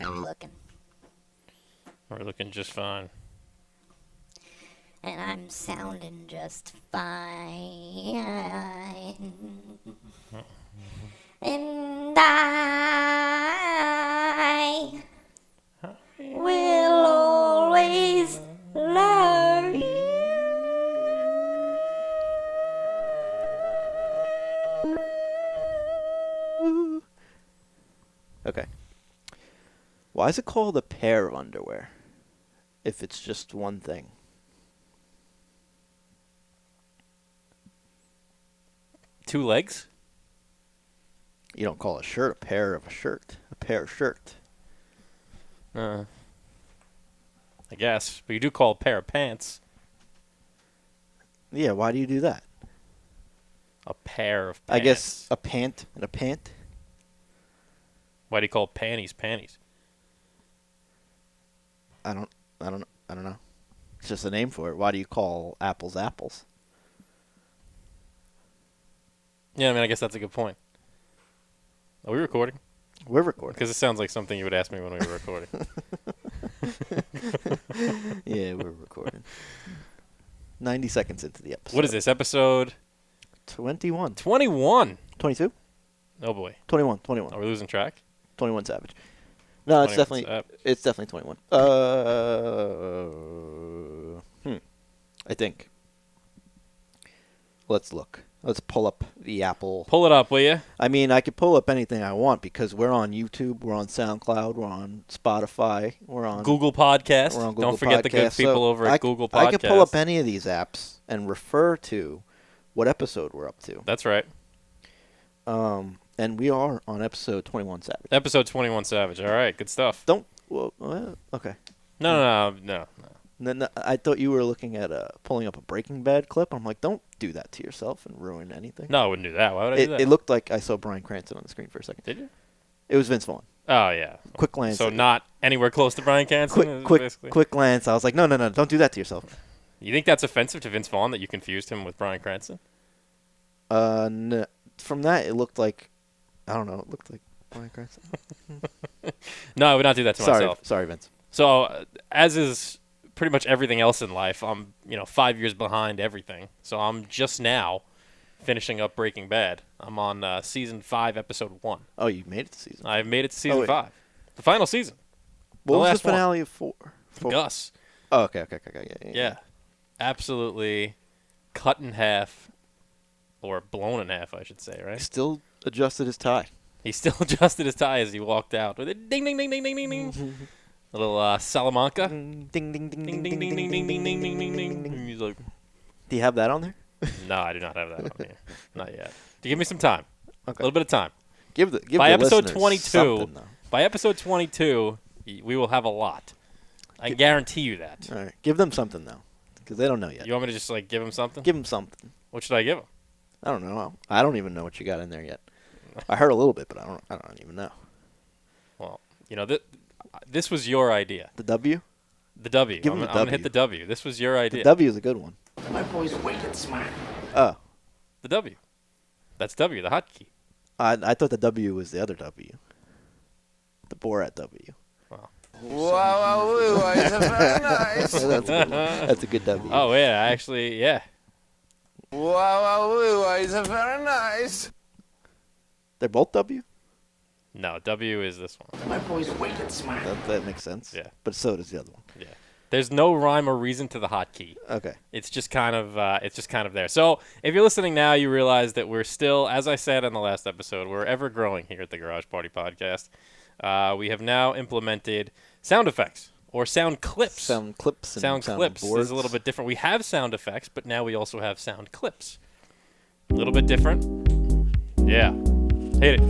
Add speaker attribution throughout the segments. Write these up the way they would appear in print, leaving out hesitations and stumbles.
Speaker 1: How are we looking?
Speaker 2: We're looking just fine.
Speaker 1: And I'm sounding just fine. And I will always love you.
Speaker 3: Okay. Why is it called a pair of underwear if it's just one thing?
Speaker 2: Two legs?
Speaker 3: You don't call a shirt a pair of a shirt. A pair of shirt.
Speaker 2: I guess. But you do call a pair of pants
Speaker 3: Yeah, why do you do that?
Speaker 2: a pair of pants.
Speaker 3: I guess a pant and a pant.
Speaker 2: Why do you call panties panties?
Speaker 3: I don't know. It's just a name for it. Why do you call apples apples?
Speaker 2: Yeah, I mean, I guess that's a good point. Are we recording?
Speaker 3: We're recording.
Speaker 2: Because it sounds like something you would ask me when we were recording.
Speaker 3: Yeah, we're recording. 90 seconds into the episode.
Speaker 2: What is this, episode
Speaker 3: 21.
Speaker 2: 21?
Speaker 3: 22?
Speaker 2: Oh, boy.
Speaker 3: 21.
Speaker 2: Are we losing track?
Speaker 3: 21 Savage. No, it's
Speaker 2: 21
Speaker 3: definitely 21. I think. Let's look. Let's pull up the Apple.
Speaker 2: Pull it up, will you?
Speaker 3: I mean, I could pull up anything I want because we're on YouTube, we're on Soundcloud, we're on Spotify, we're on
Speaker 2: Google Podcast.
Speaker 3: We're on Google
Speaker 2: Don't forget the good
Speaker 3: Podcast.
Speaker 2: people
Speaker 3: So
Speaker 2: over at Google Podcast.
Speaker 3: I could pull up any of these apps and refer to what episode we're up to.
Speaker 2: That's right.
Speaker 3: And we are on episode 21 Savage.
Speaker 2: Episode 21 Savage. All right, good stuff.
Speaker 3: Okay.
Speaker 2: No.
Speaker 3: No, I thought you were looking at pulling up a Breaking Bad clip. I'm like, don't do that to yourself and ruin anything.
Speaker 2: No, I wouldn't do that. Why would I do that?
Speaker 3: It looked like I saw Bryan Cranston on the screen for a second.
Speaker 2: Did you?
Speaker 3: It was Vince Vaughn.
Speaker 2: Oh, yeah.
Speaker 3: Quick glance.
Speaker 2: So not anywhere close to Bryan Cranston?
Speaker 3: Quick glance. I was like, no, don't do that to yourself.
Speaker 2: You think that's offensive to Vince Vaughn that you confused him with Bryan Cranston?
Speaker 3: No, from that, it looked like, I don't know, it looked like Bryan Cranston.
Speaker 2: No, I would not do that to myself.
Speaker 3: Sorry, Vince.
Speaker 2: So, as is pretty much everything else in life, I'm 5 years behind everything. So I'm just now finishing up Breaking Bad. I'm on season 5, episode 1.
Speaker 3: Oh, you made it to season.
Speaker 2: I've made it to season 5, the final season.
Speaker 3: What was
Speaker 2: last
Speaker 3: the finale of 4?
Speaker 2: Gus.
Speaker 3: Oh, okay.
Speaker 2: Yeah, absolutely cut in half, or blown in half, I should say. Right.
Speaker 3: Still adjusted his tie.
Speaker 2: He still adjusted his tie as he walked out with a ding, ding, ding, ding, ding, ding, ding. A little Salamanca.
Speaker 3: Ding, ding, ding,
Speaker 2: Ding, ding, ding, ding, ding, ding, ding, ding, ding, ding. He's like,
Speaker 3: Do you have that on there?
Speaker 2: no, I do not have that on here. Not yet. Give me some time.
Speaker 3: Okay.
Speaker 2: A little bit of time.
Speaker 3: Give
Speaker 2: By
Speaker 3: the
Speaker 2: episode
Speaker 3: listeners
Speaker 2: 22,
Speaker 3: something, though.
Speaker 2: by episode 22, we will have a lot. I guarantee you that.
Speaker 3: All right. Give them something, though, because they don't know yet.
Speaker 2: You want me to just give them something?
Speaker 3: Give them something.
Speaker 2: What should I give them?
Speaker 3: I don't know. I don't even know what you got in there yet. I heard a little bit, but I don't even know.
Speaker 2: Well, this was your idea.
Speaker 3: The W?
Speaker 2: The W.
Speaker 3: Give
Speaker 2: I'm
Speaker 3: 'em the
Speaker 2: going to hit
Speaker 3: W.
Speaker 2: the W. This was your idea.
Speaker 3: The W is a good one.
Speaker 4: My boy's wicked smart.
Speaker 3: Oh.
Speaker 2: The W. That's W, the hotkey.
Speaker 3: I thought the W was the other W. The Borat W.
Speaker 2: Wow.
Speaker 4: Wow, it's very nice.
Speaker 3: That's a good one. That's a good W.
Speaker 2: Oh, yeah, actually, yeah.
Speaker 4: Wow, it's very nice.
Speaker 3: They're both W?
Speaker 2: No, W is this one.
Speaker 4: My boy's wicked smart.
Speaker 3: That makes sense.
Speaker 2: Yeah.
Speaker 3: But so does the other one.
Speaker 2: Yeah. There's no rhyme or reason to the hotkey.
Speaker 3: Okay.
Speaker 2: It's just kind of there. So if you're listening now, you realize that we're still, as I said in the last episode, we're ever growing here at the Garage Party Podcast. We have now implemented sound effects or sound clips.
Speaker 3: Sound clips and
Speaker 2: sound clips
Speaker 3: boards.
Speaker 2: is a little bit different. We have sound effects, but now we also have sound clips. A little bit different. Yeah. Hit it.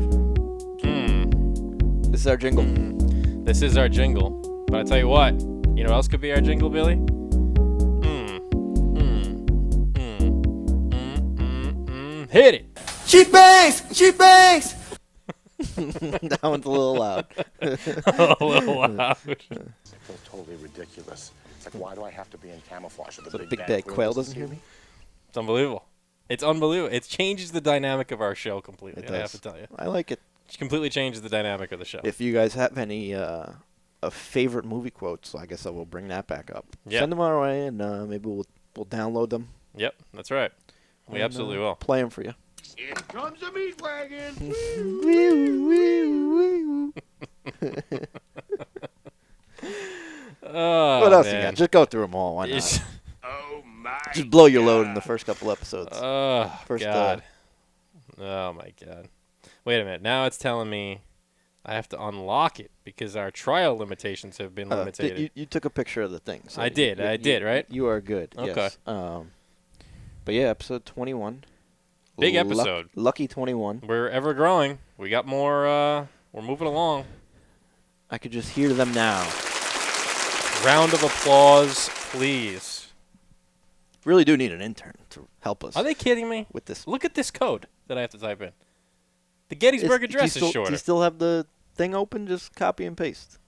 Speaker 3: This is our jingle.
Speaker 2: This is our jingle. But I tell you what, you know what else could be our jingle, Billy? Hit it!
Speaker 4: Cheap banks!
Speaker 3: That one's a little loud.
Speaker 2: A little loud.
Speaker 5: It feels totally ridiculous. It's like, why do I have to be in camouflage?
Speaker 3: So the big bad quail doesn't hear me?
Speaker 2: It's unbelievable. It's unbelievable. It changes the dynamic of our show completely,
Speaker 3: It
Speaker 2: I have
Speaker 3: does.
Speaker 2: to tell you.
Speaker 3: I like it.
Speaker 2: completely changes the dynamic of the show.
Speaker 3: If you guys have any favorite movie quotes, I guess I will bring that back up.
Speaker 2: Yeah.
Speaker 3: Send them our way, and maybe we'll download them.
Speaker 2: Yep, that's right. We
Speaker 3: and,
Speaker 2: absolutely will.
Speaker 3: Play them for you.
Speaker 4: Here comes the meat wagon.
Speaker 2: Oh,
Speaker 3: What else
Speaker 2: man.
Speaker 3: you got? Just go through them all. Why not?
Speaker 4: Oh my.
Speaker 3: Just blow your load in the first couple episodes.
Speaker 2: Oh,
Speaker 3: First,
Speaker 2: God. Oh, my God. Wait a minute. Now it's telling me I have to unlock it because our trial limitations have been limited.
Speaker 3: You took a picture of the thing. So
Speaker 2: I did, right?
Speaker 3: You are good.
Speaker 2: Okay.
Speaker 3: Yes. But yeah, episode 21.
Speaker 2: Big episode.
Speaker 3: Lucky 21.
Speaker 2: We're ever growing. We got more. We're moving along.
Speaker 3: I could just hear them now.
Speaker 2: Round of applause, please.
Speaker 3: Really do need an intern to help us
Speaker 2: Are they kidding me?
Speaker 3: with this.
Speaker 2: Look at this code that I have to type in. The Gettysburg
Speaker 3: Do you
Speaker 2: Address
Speaker 3: still-
Speaker 2: is shorter.
Speaker 3: Do you still have the thing open? Just copy and paste.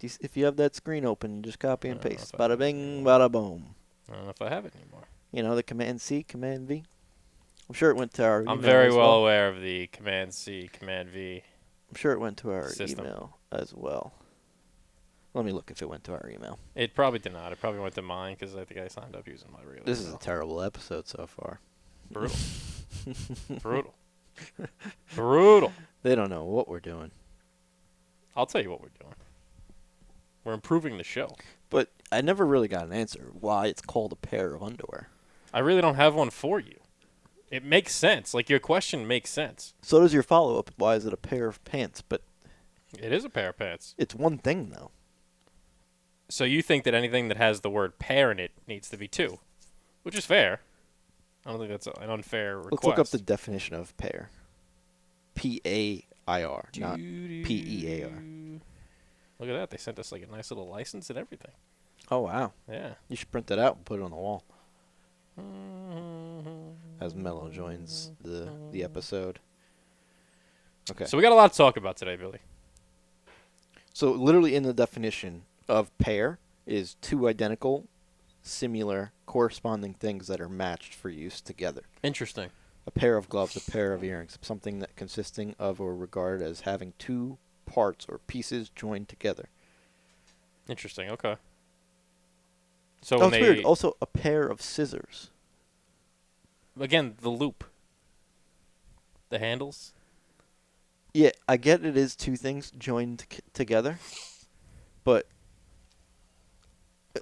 Speaker 3: If you have that screen open, just copy and
Speaker 2: I don't know
Speaker 3: paste.
Speaker 2: if I
Speaker 3: Bada bing, bada boom.
Speaker 2: I don't know if I have it anymore.
Speaker 3: You know, the Command C, Command V. I'm sure it went to our email
Speaker 2: I'm very
Speaker 3: as
Speaker 2: well aware of the Command C, Command V.
Speaker 3: I'm sure it went to our
Speaker 2: system.
Speaker 3: email as well. Let me look if it went to our email.
Speaker 2: It probably did not. It probably went to mine because I think I signed up using my regular
Speaker 3: This is a
Speaker 2: email.
Speaker 3: terrible episode so far.
Speaker 2: Brutal. Brutal. Brutal.
Speaker 3: They don't know what we're doing.
Speaker 2: I'll tell you what we're doing. We're improving the show.
Speaker 3: But I never really got an answer why it's called a pair of underwear.
Speaker 2: I really don't have one for you. It makes sense. Like, your question makes sense.
Speaker 3: So does your follow-up. Why is it a pair of pants? But
Speaker 2: It is a pair of pants.
Speaker 3: it's one thing, though.
Speaker 2: So you think that anything that has the word pair in it needs to be two, which is fair. I don't think that's an unfair request.
Speaker 3: Let's look up the definition of pair. P-A-I-R, not P-E-A-R.
Speaker 2: Look at that. They sent us like a nice little license and everything.
Speaker 3: Oh, wow.
Speaker 2: Yeah.
Speaker 3: You should print that out and put it on the wall. As Mello joins the episode. Okay.
Speaker 2: So we got a lot to talk about today, Billy.
Speaker 3: So literally in the definition of pair is two identical, similar, corresponding things that are matched for use together.
Speaker 2: Interesting.
Speaker 3: A pair of gloves, a pair of earrings, something that consisting of or regarded as having two parts or pieces joined together.
Speaker 2: Interesting. Okay. So
Speaker 3: Oh,
Speaker 2: when
Speaker 3: it's
Speaker 2: they
Speaker 3: weird. Also, a pair of scissors.
Speaker 2: again the loop, the handles.
Speaker 3: Yeah, I get it is two things joined together, but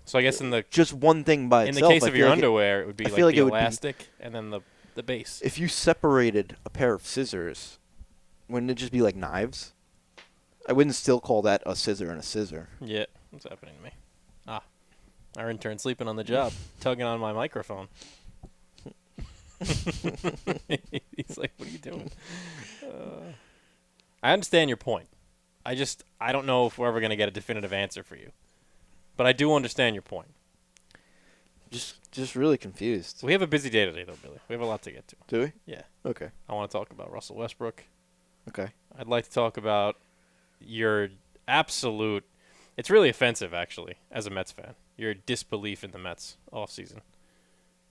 Speaker 2: So I guess in the
Speaker 3: just one thing by
Speaker 2: in the
Speaker 3: itself.
Speaker 2: case
Speaker 3: I
Speaker 2: of
Speaker 3: feel
Speaker 2: your
Speaker 3: like
Speaker 2: underwear, it would be
Speaker 3: I
Speaker 2: like
Speaker 3: feel like
Speaker 2: the
Speaker 3: it would be-
Speaker 2: elastic and then the base.
Speaker 3: if you separated a pair of scissors, wouldn't it just be like knives? I wouldn't still call that a scissor and a scissor.
Speaker 2: Yeah. What's happening to me? Ah, our intern sleeping on the job, tugging on my microphone. He's like, "What are you doing?" I understand your point. I don't know if we're ever going to get a definitive answer for you, but I do understand your point.
Speaker 3: Just really confused.
Speaker 2: So we have a busy day today, though, Billy. We have a lot to get to.
Speaker 3: Do we?
Speaker 2: Yeah.
Speaker 3: Okay.
Speaker 2: I want to talk about Russell Westbrook.
Speaker 3: Okay.
Speaker 2: I'd like to talk about your absolute. It's really offensive, actually, as a Mets fan. Your disbelief in the Mets offseason.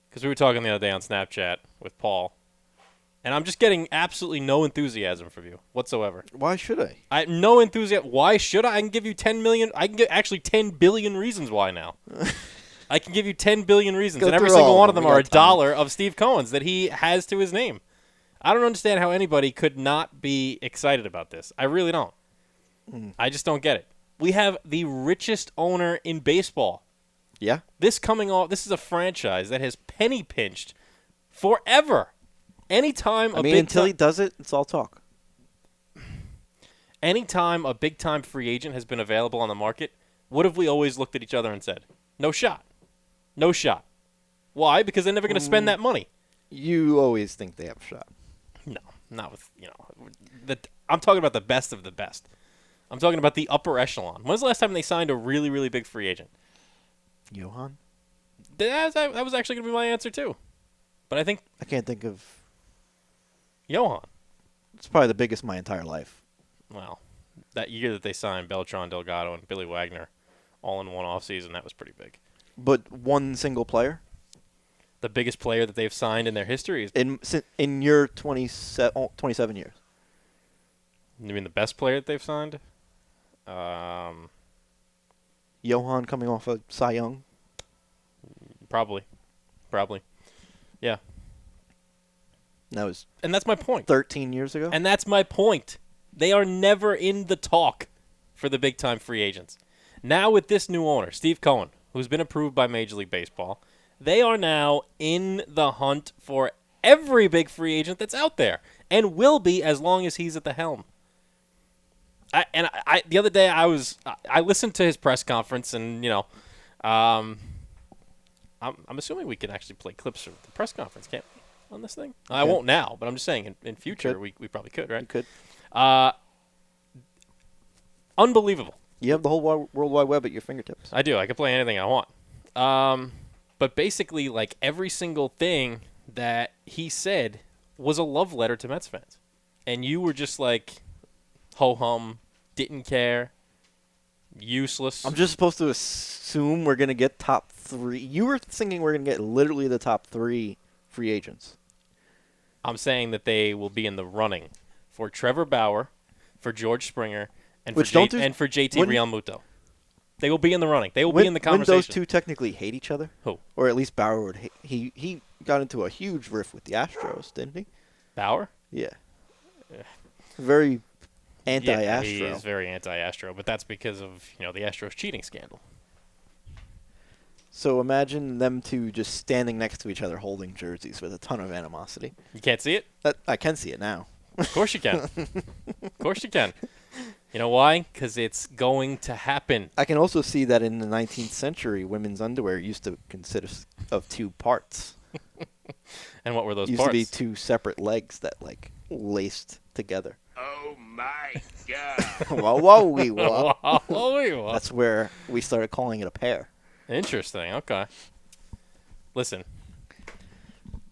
Speaker 2: Because we were talking the other day on Snapchat with Paul, and I'm just getting absolutely no enthusiasm from you whatsoever.
Speaker 3: Why should I?
Speaker 2: No enthusiasm. Why should I? I can give you 10 million. I can get actually 10 billion reasons why now. I can give you 10 billion reasons,
Speaker 3: Go
Speaker 2: and every
Speaker 3: through
Speaker 2: single
Speaker 3: all
Speaker 2: one
Speaker 3: of
Speaker 2: of
Speaker 3: them.
Speaker 2: them
Speaker 3: We
Speaker 2: are
Speaker 3: got
Speaker 2: $1 of Steve Cohen's that he has to his name. I don't understand how anybody could not be excited about this. I really don't. I just don't get it. We have the richest owner in baseball.
Speaker 3: Yeah.
Speaker 2: This is a franchise that has penny pinched forever. Anytime
Speaker 3: Until he does it, it's all talk.
Speaker 2: anytime a big time free agent has been available on the market, what have we always looked at each other and said? No shot. No shot. Why? Because they're never going to spend that money.
Speaker 3: You always think they have a shot.
Speaker 2: No, not with, I'm talking about the best of the best. I'm talking about the upper echelon. When's the last time they signed a really, really big free agent?
Speaker 3: Johan?
Speaker 2: That was actually going to be my answer, too. But I think
Speaker 3: I can't think of.
Speaker 2: Johan.
Speaker 3: It's probably the biggest my entire life.
Speaker 2: Well, that year that they signed Beltran, Delgado, and Billy Wagner all in one offseason, that was pretty big.
Speaker 3: But one single player?
Speaker 2: The biggest player that they've signed in their history is.
Speaker 3: In your 27 years.
Speaker 2: You mean the best player that they've signed?
Speaker 3: Johan coming off of Cy Young.
Speaker 2: Probably. Yeah.
Speaker 3: That was
Speaker 2: And that's my point.
Speaker 3: 13 years ago.
Speaker 2: And that's my point. They are never in the talk for the big-time free agents. Now with this new owner, Steve Cohen, who's been approved by Major League Baseball, they are now in the hunt for every big free agent that's out there and will be as long as he's at the helm. The other day I listened to his press conference, and I'm assuming we can actually play clips from the press conference, can't we, on this thing? I won't now, but I'm just saying in future we probably could, right?
Speaker 3: You could.
Speaker 2: Unbelievable.
Speaker 3: You have the whole World Wide Web at your fingertips.
Speaker 2: I do. I can play anything I want. But basically, like, every single thing that he said was a love letter to Mets fans. And you were just like, ho-hum, didn't care, useless.
Speaker 3: I'm just supposed to assume we're going to get top 3. You were thinking we're going to get literally the top 3 free agents.
Speaker 2: I'm saying that they will be in the running for Trevor Bauer, for George Springer, and for JT Realmuto. They will be in the running. They will be in the conversation.
Speaker 3: Wouldn't those two technically hate each other?
Speaker 2: Who?
Speaker 3: Or at least Bauer would hate. He got into a huge rift with the Astros, didn't he?
Speaker 2: Bauer?
Speaker 3: Yeah. Very anti-Astro.
Speaker 2: Yeah, he is very anti-Astro, but that's because of the Astros cheating scandal.
Speaker 3: So imagine them two just standing next to each other holding jerseys with a ton of animosity.
Speaker 2: You can't see it?
Speaker 3: I can see it now.
Speaker 2: Of course you can. Of course you can. You know why? Because it's going to happen.
Speaker 3: I can also see that in the 19th century, women's underwear used to consist of 2 parts.
Speaker 2: And what were those
Speaker 3: Used
Speaker 2: parts?
Speaker 3: to be 2 separate legs that laced together.
Speaker 4: Oh my God.
Speaker 3: Whoa. That's where we started calling it a pair.
Speaker 2: Interesting. Okay. Listen.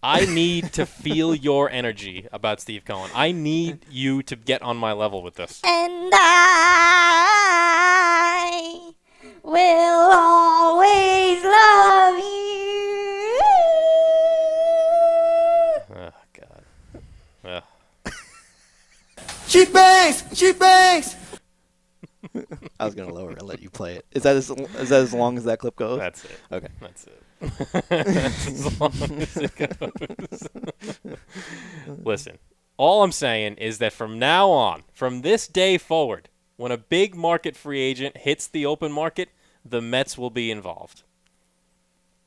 Speaker 2: I need to feel your energy about Steve Cohen. I need you to get on my level with this.
Speaker 1: And I will always love you.
Speaker 2: Oh, God. Ugh.
Speaker 6: Cheap banks.
Speaker 3: I was gonna lower it and let you play it. Is that as long as that clip goes?
Speaker 2: That's it.
Speaker 3: Okay.
Speaker 2: That's it. That's as long as it goes. Listen, all I'm saying is that from now on, from this day forward, when a big market free agent hits the open market, the Mets will be involved.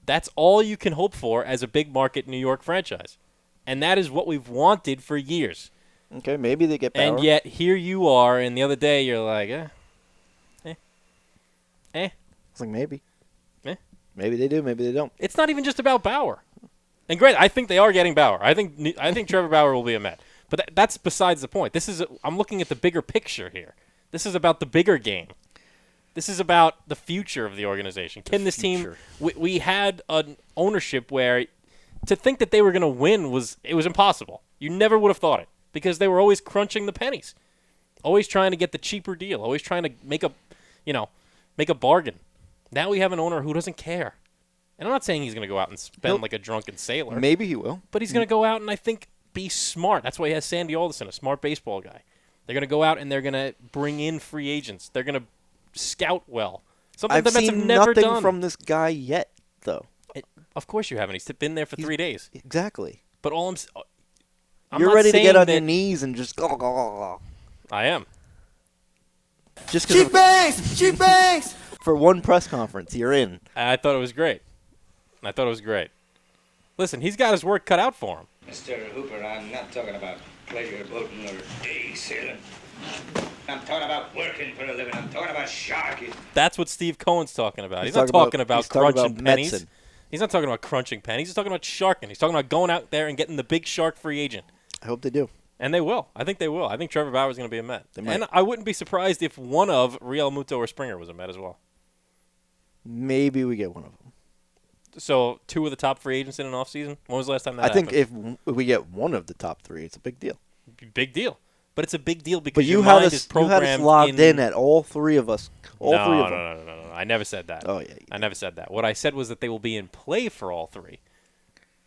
Speaker 2: That's all you can hope for as a big market New York franchise. And that is what we've wanted for years.
Speaker 3: Okay, maybe they get Bauer.
Speaker 2: And yet, here you are, and the other day you're like,
Speaker 3: It's like maybe.
Speaker 2: Eh.
Speaker 3: Maybe they do, maybe they don't.
Speaker 2: It's not even just about Bauer. And great, I think they are getting Bauer. I think Trevor Bauer will be a Met. But that's besides the point. I'm looking at the bigger picture here. This is about the bigger game. This is about the future of the organization. Can this team? We had an ownership where to think that they were going to win was impossible. You never would have thought it because they were always crunching the pennies, always trying to get the cheaper deal, always trying to make a bargain. Now we have an owner who doesn't care. And I'm not saying he's going to go out and spend like a drunken sailor.
Speaker 3: Maybe he will.
Speaker 2: But he's going to go out and I think be smart. That's why he has Sandy Alderson, a smart baseball guy. They're going to go out and they're going to bring in free agents. They're going to scout well. Something the Mets have never done.
Speaker 3: I've seen nothing from this guy yet, though.
Speaker 2: Of course you haven't. He's been there for 3 days.
Speaker 3: Exactly.
Speaker 2: But all I'm
Speaker 3: You're
Speaker 2: not
Speaker 3: ready to
Speaker 2: saying
Speaker 3: get on
Speaker 2: that-
Speaker 3: your knees and just go.
Speaker 2: I am.
Speaker 3: Just
Speaker 6: Cheap banks.
Speaker 3: for one press conference, you're in.
Speaker 2: I thought it was great. Listen, he's got his work cut out for him.
Speaker 7: Mr. Hooper, I'm not talking about pleasure boating or day sailing. I'm talking about working for a living. I'm talking about sharking.
Speaker 2: That's what Steve Cohen's talking about. He's
Speaker 3: He's
Speaker 2: not talking about
Speaker 3: he's talking
Speaker 2: crunching
Speaker 3: about
Speaker 2: pennies.
Speaker 3: medicine.
Speaker 2: He's not talking about crunching pennies. He's talking about sharking. He's talking about going out there and getting the big shark free agent.
Speaker 3: I hope they do.
Speaker 2: And they will. I think they will. I think Trevor Bauer's going to be a Met.
Speaker 3: They might.
Speaker 2: And I wouldn't be surprised if one of Realmuto or Springer was a Met as well.
Speaker 3: Maybe we get one of them.
Speaker 2: So 2 of the top free agents in an offseason? When was the last time that
Speaker 3: I think
Speaker 2: happened?
Speaker 3: if we get one of the top 3, it's a big deal.
Speaker 2: Big deal. But it's a big deal because
Speaker 3: But you
Speaker 2: your
Speaker 3: had
Speaker 2: mind
Speaker 3: us
Speaker 2: is programmed
Speaker 3: logged in at all 3 of us. All 3 of them.
Speaker 2: No. I never said that.
Speaker 3: Oh, yeah.
Speaker 2: I never said that. What I said was that they will be in play for all 3.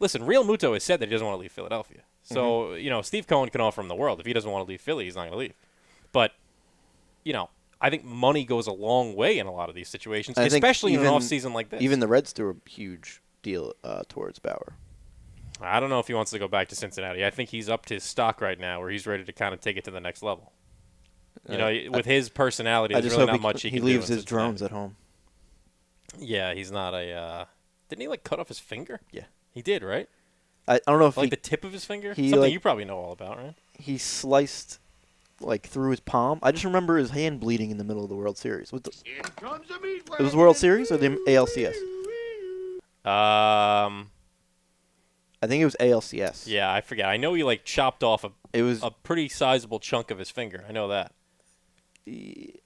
Speaker 2: listen, Real Muto has said that he doesn't want to leave Philadelphia. So, Steve Cohen can offer him the world. If he doesn't want to leave Philly, he's not going to leave. But, I think money goes a long way in a lot of these situations, especially in an off-season like this.
Speaker 3: Even the Reds threw a huge deal towards Bauer.
Speaker 2: I don't know if he wants to go back to Cincinnati. I think he's up to his stock right now where he's ready to kind of take it to the next level. With his personality, there's really not much he can do.
Speaker 3: He leaves his drones at home.
Speaker 2: Yeah, he's not a... didn't he, cut off his finger?
Speaker 3: Yeah.
Speaker 2: He did, right?
Speaker 3: I don't know if
Speaker 2: the tip of his finger?
Speaker 3: he,
Speaker 2: Something you probably know all about, right?
Speaker 3: He sliced, through his palm. I just remember his hand bleeding in the middle of the World Series.
Speaker 4: Here comes the meat
Speaker 3: It was the World Series or the ALCS? I think it was ALCS.
Speaker 2: Yeah, I forget. I know he chopped off
Speaker 3: It was
Speaker 2: a pretty sizable chunk of his finger. I know that.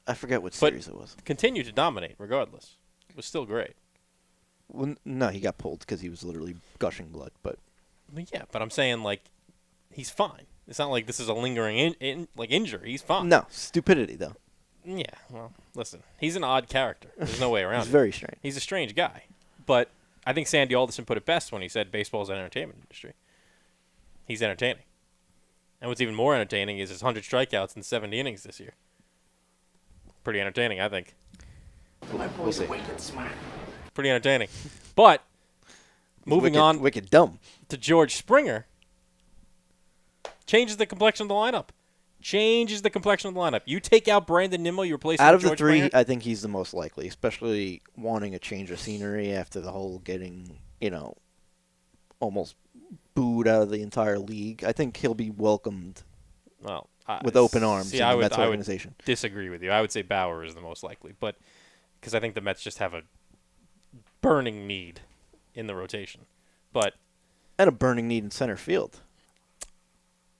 Speaker 3: I forget what series it was.
Speaker 2: Continued to dominate regardless. It was still great.
Speaker 3: Well, no, he got pulled because he was literally gushing blood. But
Speaker 2: Yeah, but I'm saying he's fine. It's not like this is a lingering injury. He's fine.
Speaker 3: no, stupidity though.
Speaker 2: Yeah, well, listen. He's an odd character. There's no way around
Speaker 3: He's
Speaker 2: it.
Speaker 3: very strange.
Speaker 2: He's a strange guy. But I think Sandy Alderson put it best when he said baseball's an entertainment industry. He's entertaining. And what's even more entertaining is his 100 strikeouts in 70 innings this year. Pretty entertaining, I think.
Speaker 3: We'll see.
Speaker 2: Pretty entertaining. But moving on
Speaker 3: wicked dumb.
Speaker 2: to George Springer, changes the complexion of the lineup. Changes the complexion of the lineup. You take out Brandon Nimmo, you replace him
Speaker 3: Out
Speaker 2: with
Speaker 3: of the
Speaker 2: George
Speaker 3: three,
Speaker 2: Springer?
Speaker 3: I think he's the most likely, especially wanting a change of scenery after the whole getting, almost booed out of the entire league. I think he'll be welcomed
Speaker 2: Well,
Speaker 3: with open arms
Speaker 2: see,
Speaker 3: in
Speaker 2: I
Speaker 3: the
Speaker 2: would,
Speaker 3: Mets
Speaker 2: I would
Speaker 3: organization.
Speaker 2: disagree with you. I would say Bauer is the most likely, but because I think the Mets just have a burning need in the rotation. But
Speaker 3: And a burning need in center field.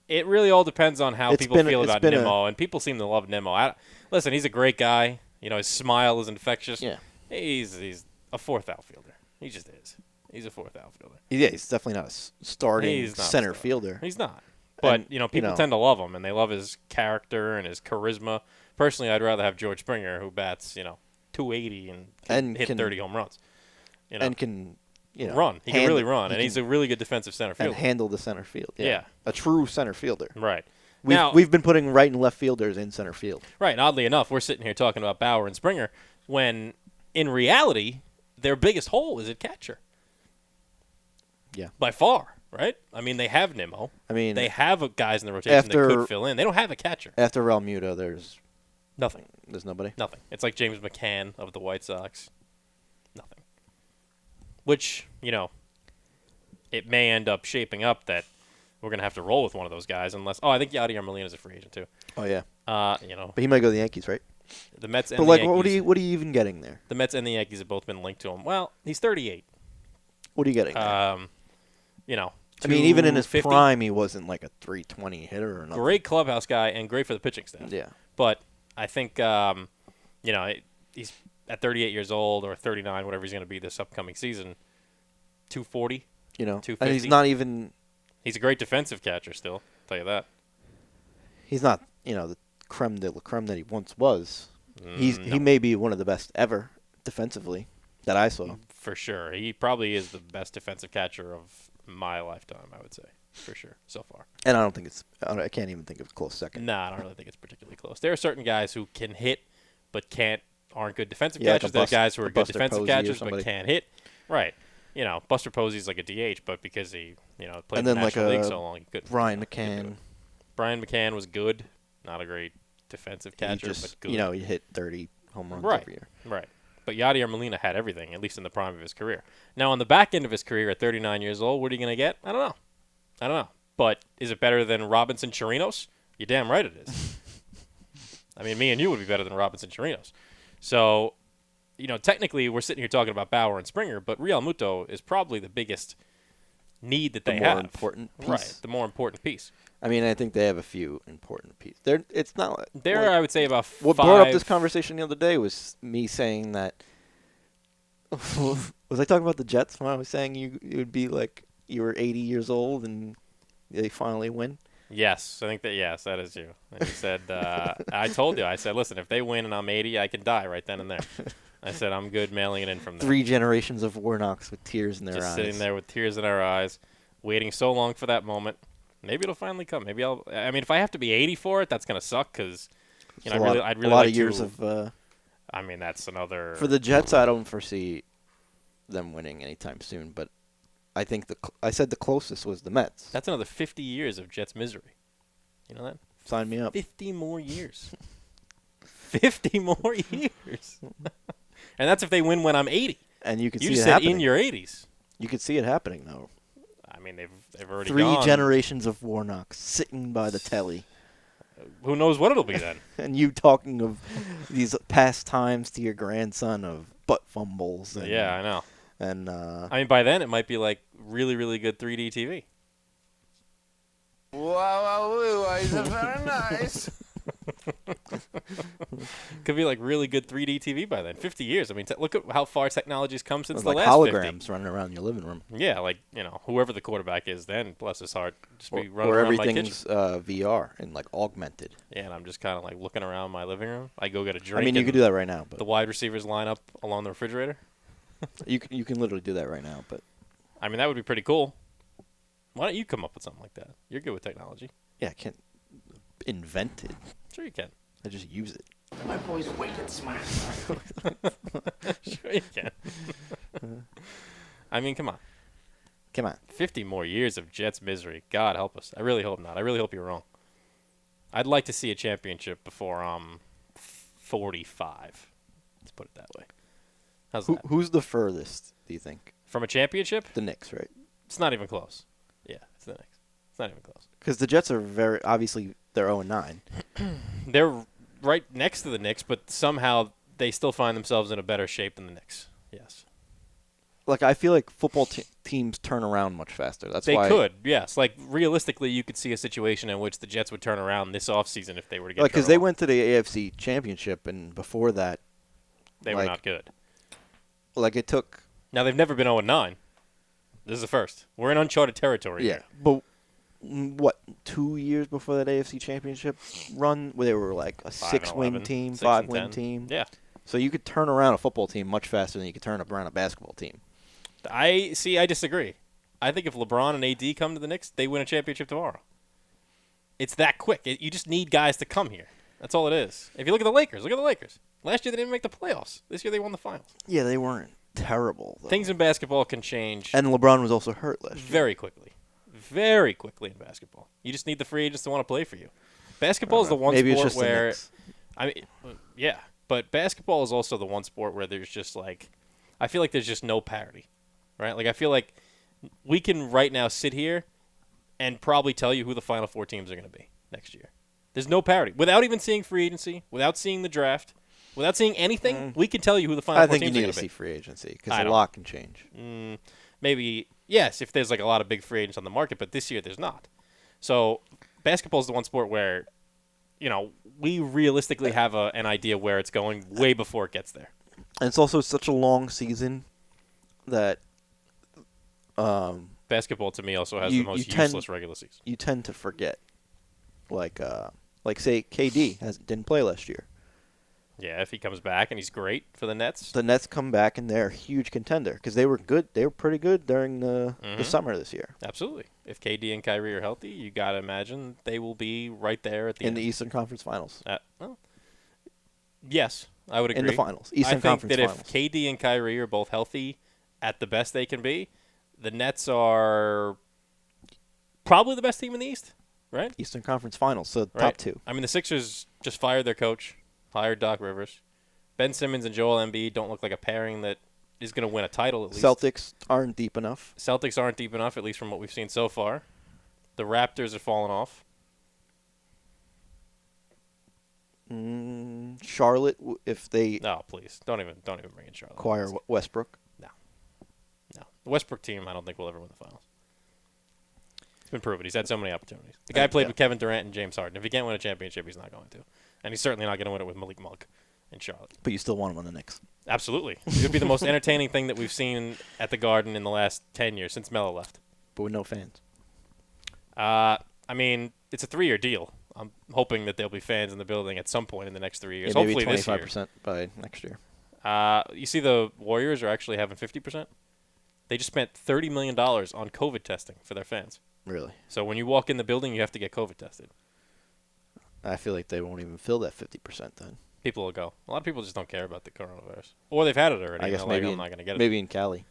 Speaker 2: it really all depends on how
Speaker 3: It's
Speaker 2: people
Speaker 3: been-
Speaker 2: feel
Speaker 3: it's
Speaker 2: about
Speaker 3: been
Speaker 2: Nimmo, and people seem to love Nimmo. Listen, he's a great guy. His smile is infectious.
Speaker 3: Yeah.
Speaker 2: He's a fourth outfielder. He just is. He's a fourth outfielder.
Speaker 3: Yeah, he's definitely not a starting
Speaker 2: He's not a
Speaker 3: center
Speaker 2: star.
Speaker 3: fielder.
Speaker 2: He's not. But,
Speaker 3: And,
Speaker 2: people tend to love him, and they love his character and his charisma. Personally, I'd rather have George Springer, who bats, 280 and
Speaker 3: And
Speaker 2: hit
Speaker 3: can-
Speaker 2: 30 home runs.
Speaker 3: And can,
Speaker 2: run. He can really run,
Speaker 3: he
Speaker 2: and he's
Speaker 3: can-
Speaker 2: a really good defensive center
Speaker 3: and
Speaker 2: fielder.
Speaker 3: handle the center field.
Speaker 2: Yeah.
Speaker 3: A true center fielder.
Speaker 2: Right.
Speaker 3: We've been putting right and left fielders in center field.
Speaker 2: Right, and oddly enough, we're sitting here talking about Bauer and Springer when, in reality, their biggest hole is at catcher.
Speaker 3: Yeah.
Speaker 2: By far, right? I mean, they have Nimmo.
Speaker 3: I mean,
Speaker 2: They have guys in the rotation that could fill in. They don't have a catcher.
Speaker 3: after Realmuto, there's
Speaker 2: Nothing.
Speaker 3: nobody.
Speaker 2: Nothing. It's like James McCann of the White Sox. Nothing. Which, it may end up shaping up that we're going to have to roll with one of those guys unless... Oh, I think Yadier Molina's a free agent, too.
Speaker 3: Oh yeah,
Speaker 2: But
Speaker 3: but he might go to the Yankees, right?
Speaker 2: the Mets and
Speaker 3: But
Speaker 2: the
Speaker 3: like,
Speaker 2: Yankees...
Speaker 3: what are you even getting there?
Speaker 2: The Mets and the Yankees have both been linked to him. Well, he's 38.
Speaker 3: What are you getting? There? I mean, even in his
Speaker 2: 250.
Speaker 3: prime, he wasn't like a 320 hitter or nothing.
Speaker 2: Great clubhouse guy and great for the pitching staff.
Speaker 3: Yeah.
Speaker 2: But I think, he's at 38 years old or 39, whatever he's going to be this upcoming season, 240.
Speaker 3: And
Speaker 2: 250.
Speaker 3: he's not even.
Speaker 2: He's a great defensive catcher still, I'll tell you that.
Speaker 3: He's not, the creme de la creme that he once was. He
Speaker 2: no.
Speaker 3: may be one of the best ever defensively that I saw.
Speaker 2: For sure. He probably is the best defensive catcher of my lifetime, I would say. For sure, so far.
Speaker 3: And I don't think I can't even think of a close second.
Speaker 2: Nah, I don't really think it's particularly close. There are certain guys who can hit but aren't good defensive
Speaker 3: Yeah, like
Speaker 2: catchers.
Speaker 3: a
Speaker 2: There are guys who are
Speaker 3: a
Speaker 2: good
Speaker 3: Buster
Speaker 2: defensive
Speaker 3: Posey or
Speaker 2: catchers but
Speaker 3: somebody.
Speaker 2: can't hit. Right. Buster Posey's like a DH, but because he, played
Speaker 3: And
Speaker 2: in
Speaker 3: then
Speaker 2: the
Speaker 3: like
Speaker 2: National League
Speaker 3: a
Speaker 2: so long, he couldn't.
Speaker 3: Brian
Speaker 2: he couldn't do
Speaker 3: McCann.
Speaker 2: it. Brian McCann was good. Not a great defensive
Speaker 3: He
Speaker 2: catcher,
Speaker 3: just,
Speaker 2: but good.
Speaker 3: he hit 30 home runs
Speaker 2: Right.
Speaker 3: every year.
Speaker 2: Right. But Yadier Molina had everything, at least in the prime of his career. Now, on the back end of his career at 39 years old, what are you going to get? I don't know. But is it better than Robinson Chirinos? You're damn right it is. I mean, me and you would be better than Robinson Chirinos. So, technically we're sitting here talking about Bauer and Springer, but Real Muto is probably the biggest need that
Speaker 3: The
Speaker 2: they
Speaker 3: more
Speaker 2: have.
Speaker 3: important piece.
Speaker 2: Right, the more important piece.
Speaker 3: I mean, I think they have a few important pieces. It's not.
Speaker 2: There,
Speaker 3: like,
Speaker 2: I would say about
Speaker 3: what
Speaker 2: five.
Speaker 3: brought up this conversation the other day was me saying that. Was I talking about the Jets when I was saying it would be like you were 80 years old and they finally win?
Speaker 2: Yes, I think that is you. And you said, I told you, I said, listen, if they win and I'm 80, I can die right then and there. I said I'm good mailing it in from there.
Speaker 3: 3 generations of Warnocks with tears in their
Speaker 2: Just
Speaker 3: eyes.
Speaker 2: sitting there with tears in our eyes, waiting so long for that moment. Maybe it'll finally come. Maybe I'll. I mean, if I have to be 80 for it, that's gonna suck because
Speaker 3: It's
Speaker 2: I'd really
Speaker 3: a lot
Speaker 2: like
Speaker 3: of years
Speaker 2: to.
Speaker 3: of.
Speaker 2: I mean, that's another.
Speaker 3: For the Jets, I don't foresee them winning anytime soon. But I think I said the closest was the Mets.
Speaker 2: That's another 50 years of Jets misery. You know that?
Speaker 3: Sign me up.
Speaker 2: 50 more years. 50 more years. And that's if they win when I'm 80.
Speaker 3: And you could
Speaker 2: You
Speaker 3: see
Speaker 2: just
Speaker 3: it
Speaker 2: said
Speaker 3: happening.
Speaker 2: in your 80s.
Speaker 3: You could see it happening though.
Speaker 2: I mean, they've already
Speaker 3: 3
Speaker 2: gone.
Speaker 3: generations of Warnocks sitting by the telly.
Speaker 2: Who knows what it'll be then?
Speaker 3: And you talking of these past times to your grandson of butt fumbles. And,
Speaker 2: Yeah, I know.
Speaker 3: And
Speaker 2: I mean, by then it might be like really, really good 3D TV.
Speaker 4: Wow, is it very nice?
Speaker 2: Could be like really good 3D TV by then. 50 years. I mean, look at how far technology's come since the
Speaker 3: like
Speaker 2: last
Speaker 3: holograms
Speaker 2: 50.
Speaker 3: running around your living room.
Speaker 2: Yeah, like, whoever the quarterback is then, bless his heart, just be running
Speaker 3: Or
Speaker 2: around my kitchen.
Speaker 3: everything's VR and like augmented.
Speaker 2: Yeah, and I'm just kind of like looking around my living room. I go get a drink.
Speaker 3: I mean, you
Speaker 2: and
Speaker 3: could do that right now, but
Speaker 2: The wide receivers line up along the refrigerator.
Speaker 3: you can literally do that right now. But
Speaker 2: I mean, that would be pretty cool. Why don't you come up with something like that? You're good with technology.
Speaker 3: yeah, I can't invent it.
Speaker 2: Sure you can.
Speaker 3: I just use it.
Speaker 4: My boy's wicked smart.
Speaker 2: Sure you can. I mean, come on.
Speaker 3: Come on.
Speaker 2: 50 more years of Jets misery. God help us. I really hope not. I really hope you're wrong. I'd like to see a championship before I'm 45. Let's put it that way. How's that?
Speaker 3: Who's the furthest, do you think?
Speaker 2: From a championship?
Speaker 3: The Knicks, right?
Speaker 2: It's not even close. Yeah, it's the Knicks. It's not even close.
Speaker 3: Because the Jets are very obviously they're 0-9.
Speaker 2: They're right next to the Knicks, but somehow they still find themselves in a better shape than the Knicks. Yes.
Speaker 3: Like I feel like football teams turn around much faster. That's
Speaker 2: They
Speaker 3: why
Speaker 2: could, yes. Like, realistically, you could see a situation in which the Jets would turn around this offseason if they were to get
Speaker 3: because they went to the AFC Championship and before that,
Speaker 2: They were
Speaker 3: like-
Speaker 2: not good.
Speaker 3: like it took
Speaker 2: Now, they've never been 0-9. This is the first. We're in uncharted territory here.
Speaker 3: but what 2 years before that AFC Championship run where they were like a 6-win team, 5-win team.
Speaker 2: Yeah.
Speaker 3: So you could turn around a football team much faster than you could turn around a basketball team.
Speaker 2: I disagree. I think if LeBron and AD come to the Knicks, they win a championship tomorrow. It's that quick. You just need guys to come here. That's all it is. If you look at the Lakers, look at the Lakers. Last year they didn't make the playoffs. This year they won the finals.
Speaker 3: Yeah, they weren't terrible. Though.
Speaker 2: Things in basketball can change
Speaker 3: And LeBron was also hurt last year.
Speaker 2: very quickly. Very quickly in basketball. You just need the free agents to want to play for you. Basketball is the one
Speaker 3: Maybe it's
Speaker 2: sport
Speaker 3: just the
Speaker 2: where
Speaker 3: Knicks.
Speaker 2: I mean, yeah, but basketball is also the one sport where there's just like, I feel like there's just no parity, right? Like I feel like we can right now sit here and probably tell you who the Final Four teams are going to be next year. There's no parity. Without even seeing free agency, without seeing the draft, without seeing anything, we can tell you who the Final
Speaker 3: I
Speaker 2: Four
Speaker 3: think you
Speaker 2: teams are
Speaker 3: need
Speaker 2: going
Speaker 3: to
Speaker 2: to
Speaker 3: see
Speaker 2: be.
Speaker 3: free agency
Speaker 2: I
Speaker 3: because a
Speaker 2: don't.
Speaker 3: lot can change.
Speaker 2: Maybe, yes, if there's like a lot of big free agents on the market, but this year there's not. So basketball is the one sport where, we realistically have an idea where it's going way before it gets there.
Speaker 3: And it's also such a long season that
Speaker 2: Basketball to me also has
Speaker 3: You-
Speaker 2: the most
Speaker 3: you tend-
Speaker 2: useless regular season.
Speaker 3: you tend to forget. Like say KD didn't play last year.
Speaker 2: Yeah, if he comes back and he's great for the Nets.
Speaker 3: The Nets come back and they're a huge contender because they were good. They were pretty good during the summer this year
Speaker 2: Absolutely. If KD and Kyrie are healthy, you got to imagine they will be right there at the
Speaker 3: in
Speaker 2: end.
Speaker 3: the Eastern Conference Finals.
Speaker 2: Yes, I would agree.
Speaker 3: In the finals,
Speaker 2: I
Speaker 3: Eastern
Speaker 2: think
Speaker 3: Conference
Speaker 2: that
Speaker 3: Finals.
Speaker 2: if KD and Kyrie are both healthy at the best they can be, the Nets are probably the best team in the East, right?
Speaker 3: Eastern Conference Finals, so
Speaker 2: Right.
Speaker 3: top 2.
Speaker 2: I mean, the Sixers just fired their coach, hired Doc Rivers. Ben Simmons and Joel Embiid don't look like a pairing that is going to win a title at least.
Speaker 3: Celtics aren't deep enough.
Speaker 2: Celtics aren't deep enough, at least from what we've seen so far. The Raptors are falling off.
Speaker 3: Charlotte, if they
Speaker 2: No, please don't even bring in Charlotte.
Speaker 3: acquire Westbrook.
Speaker 2: No. The Westbrook team, I don't think will ever win the finals. It's been proven. He's had so many opportunities. The guy played with Kevin Durant and James Harden. If he can't win a championship, he's not going to, and he's certainly not going to win it with Malik Monk in Charlotte.
Speaker 3: But you still want him on the Knicks.
Speaker 2: Absolutely, it would be the most entertaining thing that we've seen at the Garden in the last 10 years since Melo left.
Speaker 3: But with no fans.
Speaker 2: I mean, it's a 3-year deal. I'm hoping that there'll be fans in the building at some point in the next 3 years.
Speaker 3: Yeah, maybe
Speaker 2: Hopefully this year.
Speaker 3: 25% by next year.
Speaker 2: You see, the Warriors are actually having 50%. They just spent $30 million on COVID testing for their fans.
Speaker 3: Really?
Speaker 2: So when you walk in the building, you have to get COVID tested.
Speaker 3: I feel like they won't even fill that 50% then.
Speaker 2: People will go. A lot of people just don't care about the coronavirus. Or they've had it already.
Speaker 3: I guess
Speaker 2: and
Speaker 3: maybe
Speaker 2: I'm not going to get it.
Speaker 3: maybe in Cali.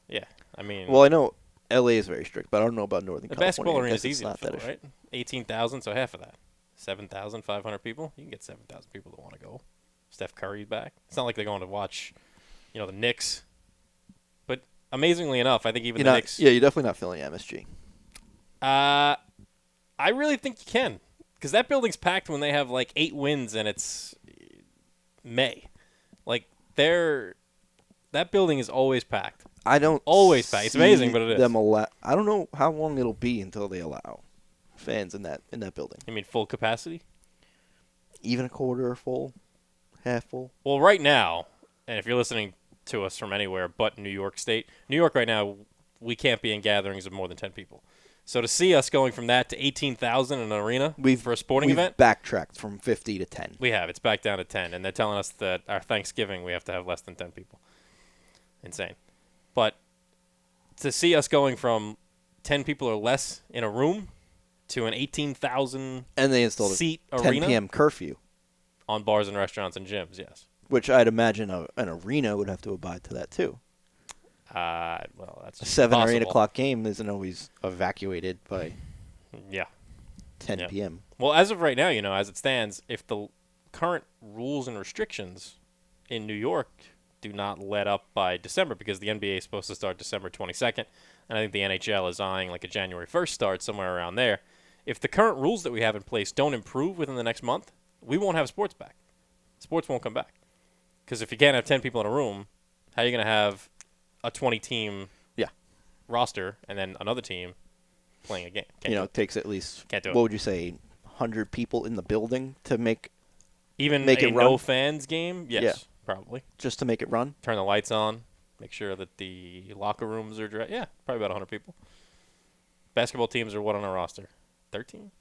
Speaker 2: Yeah. I mean,
Speaker 3: Well, I know LA is very strict, but I don't know about Northern
Speaker 2: the
Speaker 3: California.
Speaker 2: basketball
Speaker 3: I
Speaker 2: arena
Speaker 3: guess
Speaker 2: is
Speaker 3: it's
Speaker 2: easy to
Speaker 3: not
Speaker 2: fill,
Speaker 3: that issue.
Speaker 2: right? 18,000, so half of that. 7,500 people. You can get 7,000 people to want to go. Steph Curry's back. It's not like they're going to watch, the Knicks. But amazingly enough, I think even the Knicks.
Speaker 3: Yeah, you're definitely not filling MSG.
Speaker 2: I really think you can. Because that building's packed when they have, 8 wins and it's May. That building is always packed.
Speaker 3: I don't
Speaker 2: Always packed. It's amazing, but it is.
Speaker 3: I don't know how long it'll be until they allow fans in that building.
Speaker 2: You mean full capacity?
Speaker 3: Even a quarter full, half full.
Speaker 2: Well, right now, and if you're listening to us from anywhere but New York State, New York right now, we can't be in gatherings of more than 10 people. So to see us going from that to 18,000 in an arena for a sporting event,
Speaker 3: backtracked from 50 to 10.
Speaker 2: we have. It's back down to 10, and they're telling us that our Thanksgiving we have to have less than 10 people. Insane. But to see us going from 10 people or less in a room to an 18,000
Speaker 3: and they installed
Speaker 2: seat
Speaker 3: a 10
Speaker 2: arena
Speaker 3: p.m. curfew
Speaker 2: on bars and restaurants and gyms, yes.
Speaker 3: which I'd imagine an arena would have to abide to that too.
Speaker 2: Well, that's
Speaker 3: A 7 or 8
Speaker 2: possible.
Speaker 3: o'clock game isn't always evacuated by
Speaker 2: Yeah.
Speaker 3: 10
Speaker 2: Yeah.
Speaker 3: p.m.
Speaker 2: Well, as of right now, as it stands, if the current rules and restrictions in New York do not let up by December, because the NBA is supposed to start December 22nd, and I think the NHL is eyeing a January 1st start, somewhere around there. If the current rules that we have in place don't improve within the next month, we won't have sports back. Sports won't come back. Because if you can't have 10 people in a room, how are you going to have a 20-team roster and then another team playing a game? Can't do
Speaker 3: It
Speaker 2: it.
Speaker 3: takes at least,
Speaker 2: Can't do it.
Speaker 3: what would you say, 100 people in the building to make
Speaker 2: Even
Speaker 3: make
Speaker 2: a
Speaker 3: it run?
Speaker 2: no-fans game? Yes,
Speaker 3: Yeah.
Speaker 2: probably.
Speaker 3: just to make it run?
Speaker 2: Turn the lights on, make sure that the locker rooms are dressed. Yeah, probably about 100 people. Basketball teams are what on a roster? 13?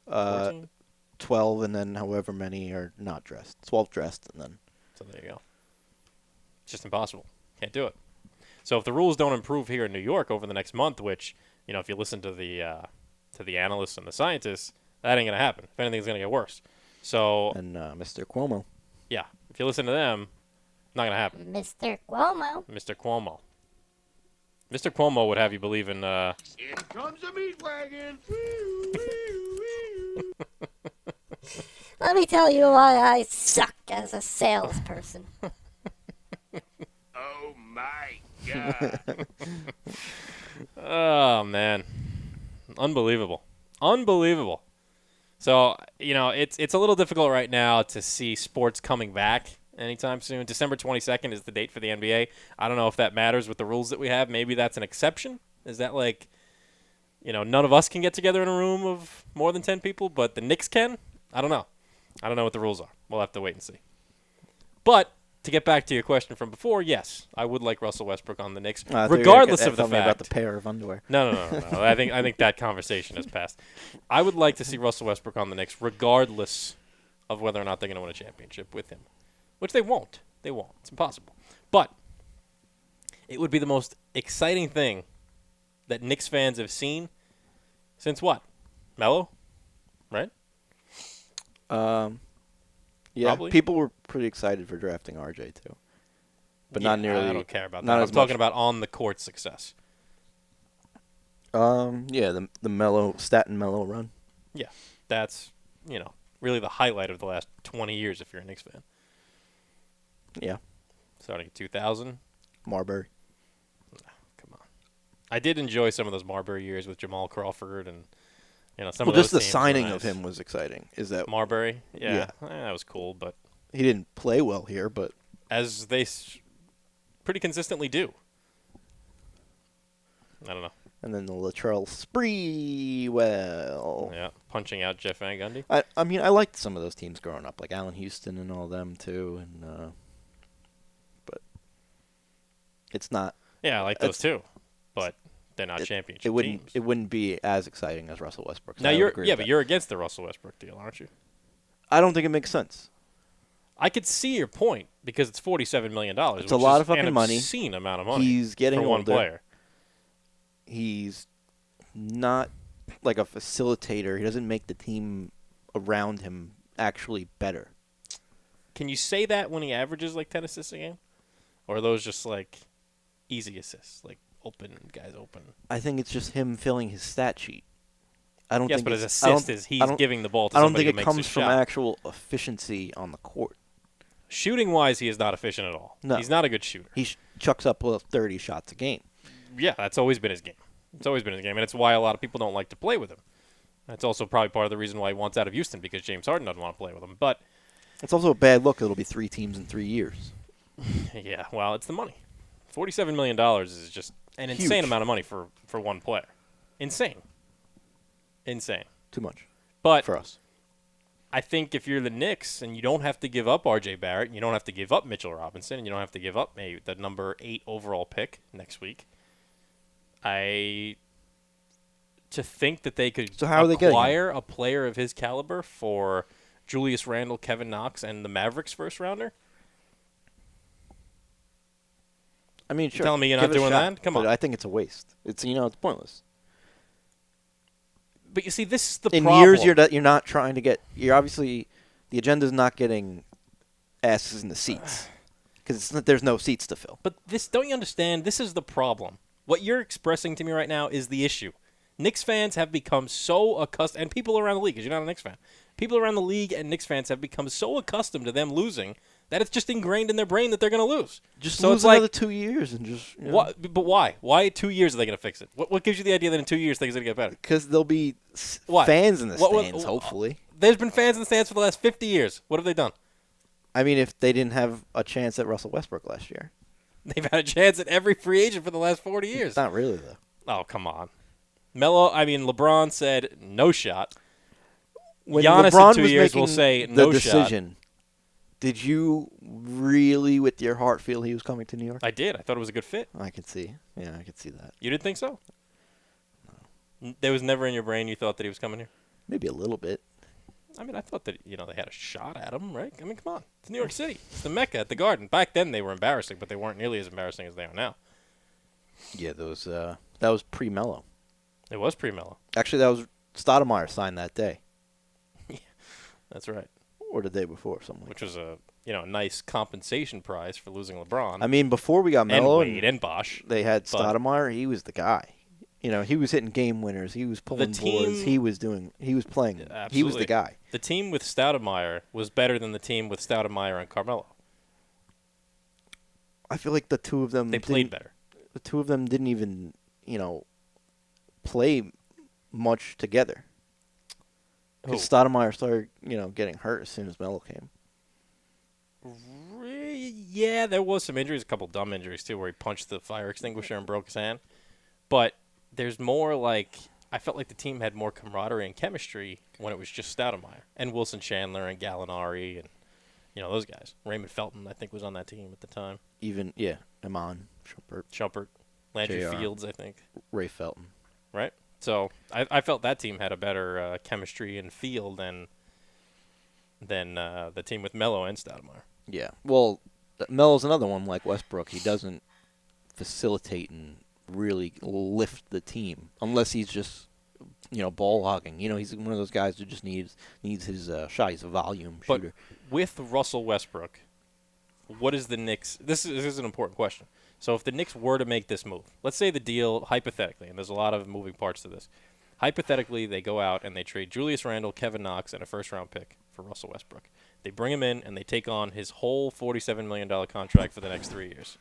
Speaker 2: 14?
Speaker 3: 12, and then however many are not dressed. 12 dressed, and then
Speaker 2: So there you go. It's just impossible. Can't do it. So if the rules don't improve here in New York over the next month, which, if you listen to the analysts and the scientists, that ain't going to happen. If anything, it's going to get worse. So,
Speaker 3: and Mr. Cuomo.
Speaker 2: yeah, if you listen to them, not going to happen.
Speaker 1: Mr. Cuomo.
Speaker 2: Mr. Cuomo. Mr. Cuomo would have you believe in...
Speaker 4: Here comes the meat wagon.
Speaker 1: Let me tell you why I suck as a salesperson.
Speaker 4: Oh my God.
Speaker 2: Oh, man. Unbelievable. Unbelievable. So, it's a little difficult right now to see sports coming back anytime soon. December 22nd is the date for the NBA. I don't know if that matters with the rules that we have. Maybe that's an exception. Is that none of us can get together in a room of more than 10 people, but the Knicks can? I don't know. I don't know what the rules are. We'll have to wait and see. But to get back to your question from before, yes, I would like Russell Westbrook on the Knicks, regardless of the
Speaker 3: Tell me about the
Speaker 2: fact.
Speaker 3: pair of underwear.
Speaker 2: No. I think that conversation has passed. I would like to see Russell Westbrook on the Knicks, regardless of whether or not they're going to win a championship with him, which they won't. They won't. It's impossible. But it would be the most exciting thing that Knicks fans have seen since what? Melo, right?
Speaker 3: Yeah,
Speaker 2: Probably.
Speaker 3: people were pretty excited for drafting RJ too, but not nearly.
Speaker 2: I don't care about
Speaker 3: not
Speaker 2: that.
Speaker 3: as
Speaker 2: I'm talking
Speaker 3: much.
Speaker 2: about on the court success.
Speaker 3: Yeah, the Melo Staten Melo run.
Speaker 2: Yeah, that's really the highlight of the last 20 years if you're a Knicks fan.
Speaker 3: Yeah,
Speaker 2: Starting in 2000.
Speaker 3: Marbury.
Speaker 2: Come on. I did enjoy some of those Marbury years with Jamal Crawford and some
Speaker 3: Well,
Speaker 2: of those
Speaker 3: just the
Speaker 2: teams were
Speaker 3: signing
Speaker 2: nice.
Speaker 3: of him was exciting. Is that
Speaker 2: Marbury,
Speaker 3: Yeah.
Speaker 2: that was cool, but
Speaker 3: he didn't play well here, but
Speaker 2: as they pretty consistently do. I don't know.
Speaker 3: and then the Latrell Sprewell.
Speaker 2: Yeah, punching out Jeff Van Gundy.
Speaker 3: I mean, I liked some of those teams growing up, like Allen Houston and all them too, and but it's not.
Speaker 2: Yeah, I like those too, but they're not championship
Speaker 3: It wouldn't.
Speaker 2: teams.
Speaker 3: It wouldn't be as exciting as Russell Westbrook. So
Speaker 2: Now
Speaker 3: I would
Speaker 2: you're
Speaker 3: agree
Speaker 2: yeah,
Speaker 3: with
Speaker 2: but
Speaker 3: that.
Speaker 2: you're against the Russell Westbrook deal, aren't you?
Speaker 3: I don't think it makes sense.
Speaker 2: I could see your point because it's $47 million.
Speaker 3: It's a lot of fucking
Speaker 2: an
Speaker 3: money.
Speaker 2: obscene amount of money.
Speaker 3: He's getting
Speaker 2: for one
Speaker 3: older.
Speaker 2: player.
Speaker 3: He's not like a facilitator. He doesn't make the team around him actually better.
Speaker 2: Can you say that when he averages like 10 assists a game? Or are those just like easy assists, like guys open?
Speaker 3: I think it's just him filling his stat sheet. I don't
Speaker 2: Yes,
Speaker 3: think
Speaker 2: but his
Speaker 3: it's- I don't-
Speaker 2: assist is
Speaker 3: I
Speaker 2: he's
Speaker 3: don't-
Speaker 2: giving the ball to
Speaker 3: I don't
Speaker 2: somebody
Speaker 3: think
Speaker 2: who
Speaker 3: it
Speaker 2: makes
Speaker 3: comes
Speaker 2: a
Speaker 3: from
Speaker 2: shot.
Speaker 3: actual efficiency on the court.
Speaker 2: Shooting wise, he is not efficient at all.
Speaker 3: No.
Speaker 2: He's not a good shooter.
Speaker 3: He chucks up 30 shots a game.
Speaker 2: Yeah, that's always been his game. It's always been his game, and it's why a lot of people don't like to play with him. That's also probably part of the reason why he wants out of Houston, because James Harden doesn't want to play with him. But
Speaker 3: It's also a bad look. It'll be 3 teams in 3 years.
Speaker 2: yeah, well, it's the money. $47 million is just an
Speaker 3: Huge.
Speaker 2: insane amount of money for one player. Insane.
Speaker 3: Too much
Speaker 2: But
Speaker 3: for us.
Speaker 2: I think if you're the Knicks and you don't have to give up R.J. Barrett, and you don't have to give up Mitchell Robinson, and you don't have to give up maybe the number 8 overall pick next week, to think that they could
Speaker 3: So how are they getting him?
Speaker 2: acquire a player of his caliber for Julius Randle, Kevin Knox, and the Mavericks first rounder?
Speaker 3: I mean, sure.
Speaker 2: telling me you're
Speaker 3: give
Speaker 2: not
Speaker 3: it a
Speaker 2: doing
Speaker 3: shot,
Speaker 2: that? Come
Speaker 3: but
Speaker 2: on.
Speaker 3: I think it's a waste. It's it's pointless.
Speaker 2: But you see, this is the
Speaker 3: In
Speaker 2: problem.
Speaker 3: years, you're not trying to get. You're obviously the agenda's not getting asses in the seats because there's no seats to fill.
Speaker 2: But don't you understand? This is the problem. What you're expressing to me right now is the issue. Knicks fans have become so accustomed, and people around the league, because you're not a Knicks fan, people around the league and Knicks fans have become so accustomed to them losing that it's just ingrained in their brain that they're going to lose.
Speaker 3: Just
Speaker 2: so
Speaker 3: lose
Speaker 2: it's like,
Speaker 3: another 2 years and just.
Speaker 2: But why? Why 2 years are they going to fix it? What gives you the idea that in 2 years things are going to get better?
Speaker 3: Because there'll be
Speaker 2: What?
Speaker 3: fans in the
Speaker 2: What-
Speaker 3: stands,
Speaker 2: what-
Speaker 3: hopefully.
Speaker 2: There's been fans in the stands for the last 50 years. What have they done?
Speaker 3: I mean, if they didn't have a chance at Russell Westbrook last year.
Speaker 2: They've had a chance at every free agent for the last 40 years.
Speaker 3: Not really, though.
Speaker 2: Oh, come on. LeBron said no shot.
Speaker 3: When
Speaker 2: Giannis
Speaker 3: LeBron
Speaker 2: in 2
Speaker 3: was
Speaker 2: years will
Speaker 3: making
Speaker 2: say
Speaker 3: the
Speaker 2: no shot.
Speaker 3: decision, did you really, with your heart, feel he was coming to New York?
Speaker 2: I did. I thought it was a good fit.
Speaker 3: I could see. Yeah, I could see that.
Speaker 2: You didn't think so? There was never in your brain you thought that he was coming here?
Speaker 3: Maybe a little bit.
Speaker 2: I mean, I thought that, they had a shot at him, right? I mean, come on. It's New York City. It's the Mecca at the Garden. Back then they were embarrassing, but they weren't nearly as embarrassing as they are now.
Speaker 3: Yeah, that was pre-Mello.
Speaker 2: It was pre-Mello.
Speaker 3: Actually, that was Stoudemire signed that day,
Speaker 2: That's right.
Speaker 3: or the day before, something like
Speaker 2: Which was a nice compensation prize for losing LeBron.
Speaker 3: I mean, before we got
Speaker 2: and
Speaker 3: Mello,
Speaker 2: Wade and Bosch.
Speaker 3: they had
Speaker 2: but-
Speaker 3: Stoudemire. He was the guy. He was hitting game winners. He was pulling boards. He was playing. He was
Speaker 2: Absolutely.
Speaker 3: the guy.
Speaker 2: The team with Stoudemire was better than the team with Stoudemire and Carmelo.
Speaker 3: I feel like the two of them
Speaker 2: They played better.
Speaker 3: The two of them didn't even, play much together. Because
Speaker 2: Who?
Speaker 3: Stoudemire started, getting hurt as soon as Melo came.
Speaker 2: Yeah, there was some injuries, a couple dumb injuries too, where he punched the fire extinguisher and broke his hand. But there's more I felt like the team had more camaraderie and chemistry when it was just Stoudemire and Wilson Chandler and Gallinari and those guys. Raymond Felton, I think, was on that team at the time.
Speaker 3: Even Iman,
Speaker 2: Shumpert, Landry
Speaker 3: JR.
Speaker 2: Fields, I think.
Speaker 3: Ray Felton.
Speaker 2: Right. So I felt that team had a better chemistry and feel than the team with Melo and Stoudemire.
Speaker 3: Yeah. Well, Melo's another one like Westbrook. He doesn't facilitate and really lift the team unless he's just, ball hogging. He's one of those guys who just needs his shot. He's a volume
Speaker 2: But
Speaker 3: shooter.
Speaker 2: with Russell Westbrook, what is the Knicks? This is an important question. So if the Knicks were to make this move, let's say the deal, hypothetically, and there's a lot of moving parts to this, hypothetically they go out and they trade Julius Randle, Kevin Knox, and a first-round pick for Russell Westbrook. They bring him in and they take on his whole $47 million contract for the next 3 years.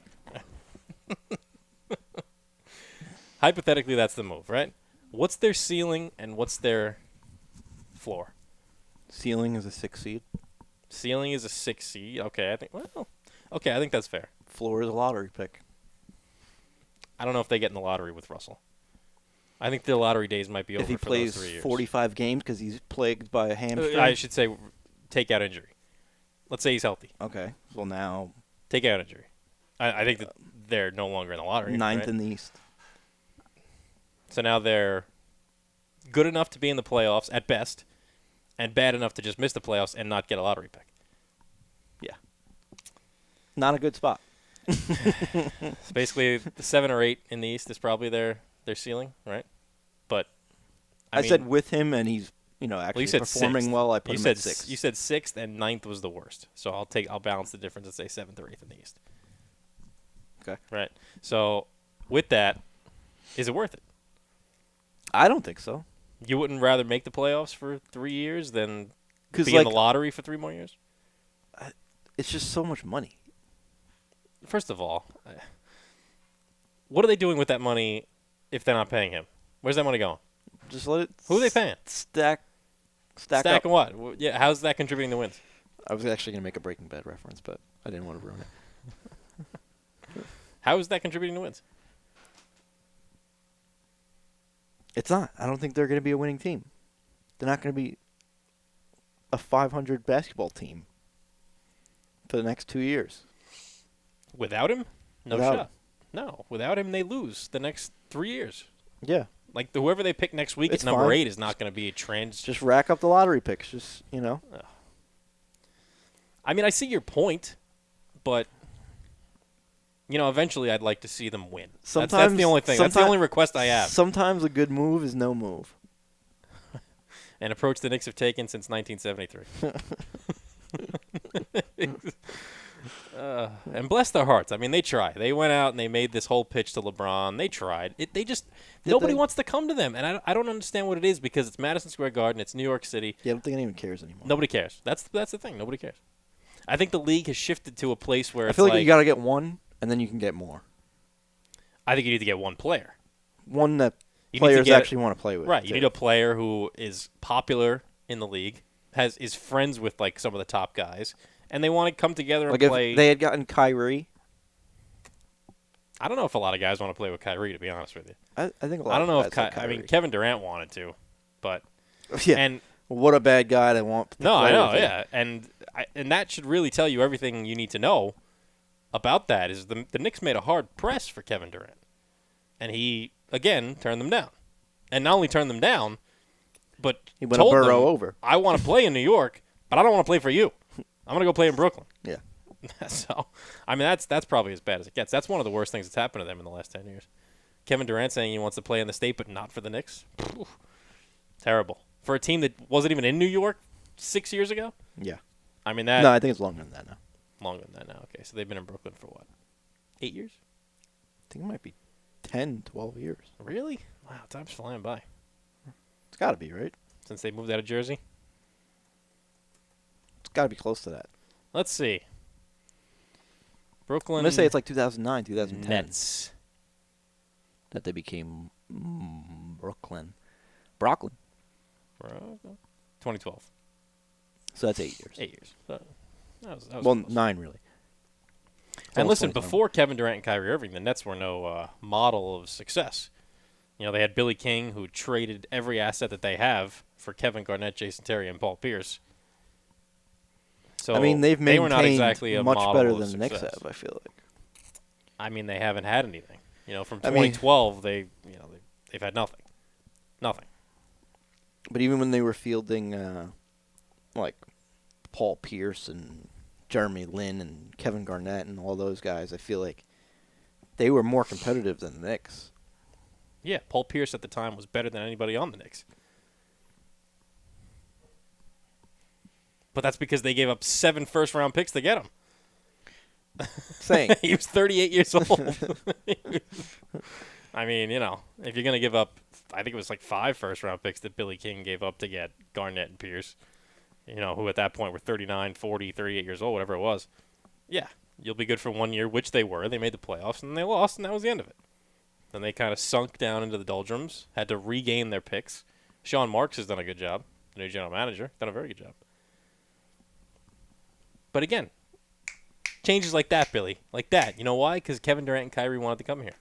Speaker 2: Hypothetically, that's the move, right? What's their ceiling and what's their floor?
Speaker 3: Ceiling is a 6 seed.
Speaker 2: Ceiling is a 6 seed. Okay, I think that's fair.
Speaker 3: Floor is a lottery pick.
Speaker 2: I don't know if they get in the lottery with Russell. I think the lottery days might be over
Speaker 3: If he
Speaker 2: for
Speaker 3: plays
Speaker 2: those 3 years.
Speaker 3: 45 games because he's plagued by a hamstring.
Speaker 2: I should say take out injury. Let's say he's healthy.
Speaker 3: Okay. Well, now
Speaker 2: Take out injury. I think that they're no longer in the lottery.
Speaker 3: ninth
Speaker 2: right?
Speaker 3: in the East.
Speaker 2: So now they're good enough to be in the playoffs at best and bad enough to just miss the playoffs and not get a lottery pick.
Speaker 3: Yeah. Not a good spot.
Speaker 2: It's basically the 7 or 8 in the East is probably their ceiling, right? But I mean,
Speaker 3: said with him, and he's actually
Speaker 2: well, you said
Speaker 3: performing
Speaker 2: sixth.
Speaker 3: well. I put
Speaker 2: you
Speaker 3: him
Speaker 2: said
Speaker 3: at 6th.
Speaker 2: You said 6th and 9th was the worst. So I'll balance the difference and say 7th or 8th in the East.
Speaker 3: Okay.
Speaker 2: Right. So with that, is it worth it?
Speaker 3: I don't think so.
Speaker 2: You wouldn't rather make the playoffs for 3 years than be
Speaker 3: 'Cause,
Speaker 2: in the lottery for 3 more years?
Speaker 3: It's just so much money.
Speaker 2: First of all, what are they doing with that money if they're not paying him? Where's that money going?
Speaker 3: Just let it.
Speaker 2: Who are they paying?
Speaker 3: Stack up.
Speaker 2: And what? Yeah, how's that contributing to wins?
Speaker 3: I was actually going to make a Breaking Bad reference, but I didn't want to ruin it.
Speaker 2: How is that contributing to wins?
Speaker 3: It's not. I don't think they're going to be a winning team. They're not going to be a 500 basketball team for the next 2 years.
Speaker 2: Without him? No
Speaker 3: Without
Speaker 2: shot.
Speaker 3: him.
Speaker 2: No. Without him, they lose the next 3 years.
Speaker 3: Yeah.
Speaker 2: Like, whoever they pick next week
Speaker 3: It's
Speaker 2: at number
Speaker 3: fine.
Speaker 2: 8 is not going to be a
Speaker 3: Just rack up the lottery picks. Just,
Speaker 2: I mean, I see your point, but, eventually I'd like to see them win. That's the only thing. That's the only request I have.
Speaker 3: Sometimes a good move is no move.
Speaker 2: An approach the Knicks have taken since 1973. And bless their hearts. I mean, they tried. They went out and they made this whole pitch to LeBron. They tried. Nobody wants to come to them. And I don't understand what it is because it's Madison Square Garden. It's New York City.
Speaker 3: Yeah, I don't think anyone cares anymore.
Speaker 2: Nobody cares. That's the thing. Nobody cares. I think the league has shifted to a place where
Speaker 3: I
Speaker 2: it's
Speaker 3: feel like you got to get one, and then you can get more.
Speaker 2: I think you need to get one player.
Speaker 3: One that
Speaker 2: You need to
Speaker 3: players
Speaker 2: get-
Speaker 3: actually want to play with.
Speaker 2: Right. You
Speaker 3: too.
Speaker 2: need a player who is popular in the league, is friends with like some of the top guys, and they want to come together
Speaker 3: Like
Speaker 2: and play.
Speaker 3: if they had gotten Kyrie,
Speaker 2: I don't know if a lot of guys want to play with Kyrie, to be honest with you.
Speaker 3: I think a lot
Speaker 2: I don't
Speaker 3: of
Speaker 2: know if
Speaker 3: guys like
Speaker 2: I mean
Speaker 3: Kyrie.
Speaker 2: Kevin Durant wanted to, but
Speaker 3: Yeah.
Speaker 2: and
Speaker 3: What a bad guy to want to
Speaker 2: no, I
Speaker 3: play
Speaker 2: know,
Speaker 3: with him.
Speaker 2: yeah, and that should really tell you everything you need to know about that. Is the Knicks made a hard press for Kevin Durant, and he again turned them down, and not only turned them down, but
Speaker 3: He went
Speaker 2: told
Speaker 3: a borough
Speaker 2: them,
Speaker 3: over.
Speaker 2: I want to play in New York, but I don't want to play for you. I'm gonna go play in Brooklyn.
Speaker 3: Yeah.
Speaker 2: So, I mean, that's probably as bad as it gets. That's one of the worst things that's happened to them in the last 10 years. Kevin Durant saying he wants to play in the state, but not for the Knicks. Oof. Terrible. For a team that wasn't even in New York 6 years ago?
Speaker 3: Yeah.
Speaker 2: I mean, that...
Speaker 3: No, I think it's longer than that now.
Speaker 2: Longer than that now. Okay, so they've been in Brooklyn for what? 8 years?
Speaker 3: I think it might be 10, 12 years.
Speaker 2: Really? Wow, time's flying by.
Speaker 3: It's got to be, right?
Speaker 2: Since they moved out of Jersey?
Speaker 3: It's got to be close to that.
Speaker 2: Let's see. Brooklyn...
Speaker 3: I'm going to say it's like 2009, 2010.
Speaker 2: Nets.
Speaker 3: That they became Brooklyn. Brooklyn.
Speaker 2: 2012.
Speaker 3: So that's 8 years.
Speaker 2: 8 years. That was
Speaker 3: Well,
Speaker 2: close.
Speaker 3: 9 really.
Speaker 2: And
Speaker 3: almost
Speaker 2: listen,
Speaker 3: 20
Speaker 2: before Kevin Durant and Kyrie Irving, the Nets were no model of success. They had Billy King, who traded every asset that they have for Kevin Garnett, Jason Terry, and Paul Pierce. So
Speaker 3: I mean, they've
Speaker 2: they were not
Speaker 3: maintained
Speaker 2: exactly a
Speaker 3: much
Speaker 2: model
Speaker 3: better
Speaker 2: of
Speaker 3: than the Knicks
Speaker 2: success.
Speaker 3: have, I feel like.
Speaker 2: I mean, they haven't had anything. From
Speaker 3: I mean-
Speaker 2: 2012, they've had nothing. Nothing.
Speaker 3: But even when they were fielding, like, Paul Pierce and Jeremy Lin and Kevin Garnett and all those guys, I feel like they were more competitive than the Knicks.
Speaker 2: Yeah, Paul Pierce at the time was better than anybody on the Knicks. But that's because they gave up 7 first-round picks to get him.
Speaker 3: Saying.
Speaker 2: He was 38 years old. I mean, if you're going to give up, I think it was like 5 first-round picks that Billy King gave up to get Garnett and Pierce, who at that point were 39, 40, 38 years old, whatever it was. Yeah, you'll be good for 1 year, which they were. They made the playoffs, and they lost, and that was the end of it. Then they kind of sunk down into the doldrums, had to regain their picks. Sean Marks has done a good job, the new general manager, done a very good job. But again, changes like that, Billy, like that. You know why? Because Kevin Durant and Kyrie wanted to come here.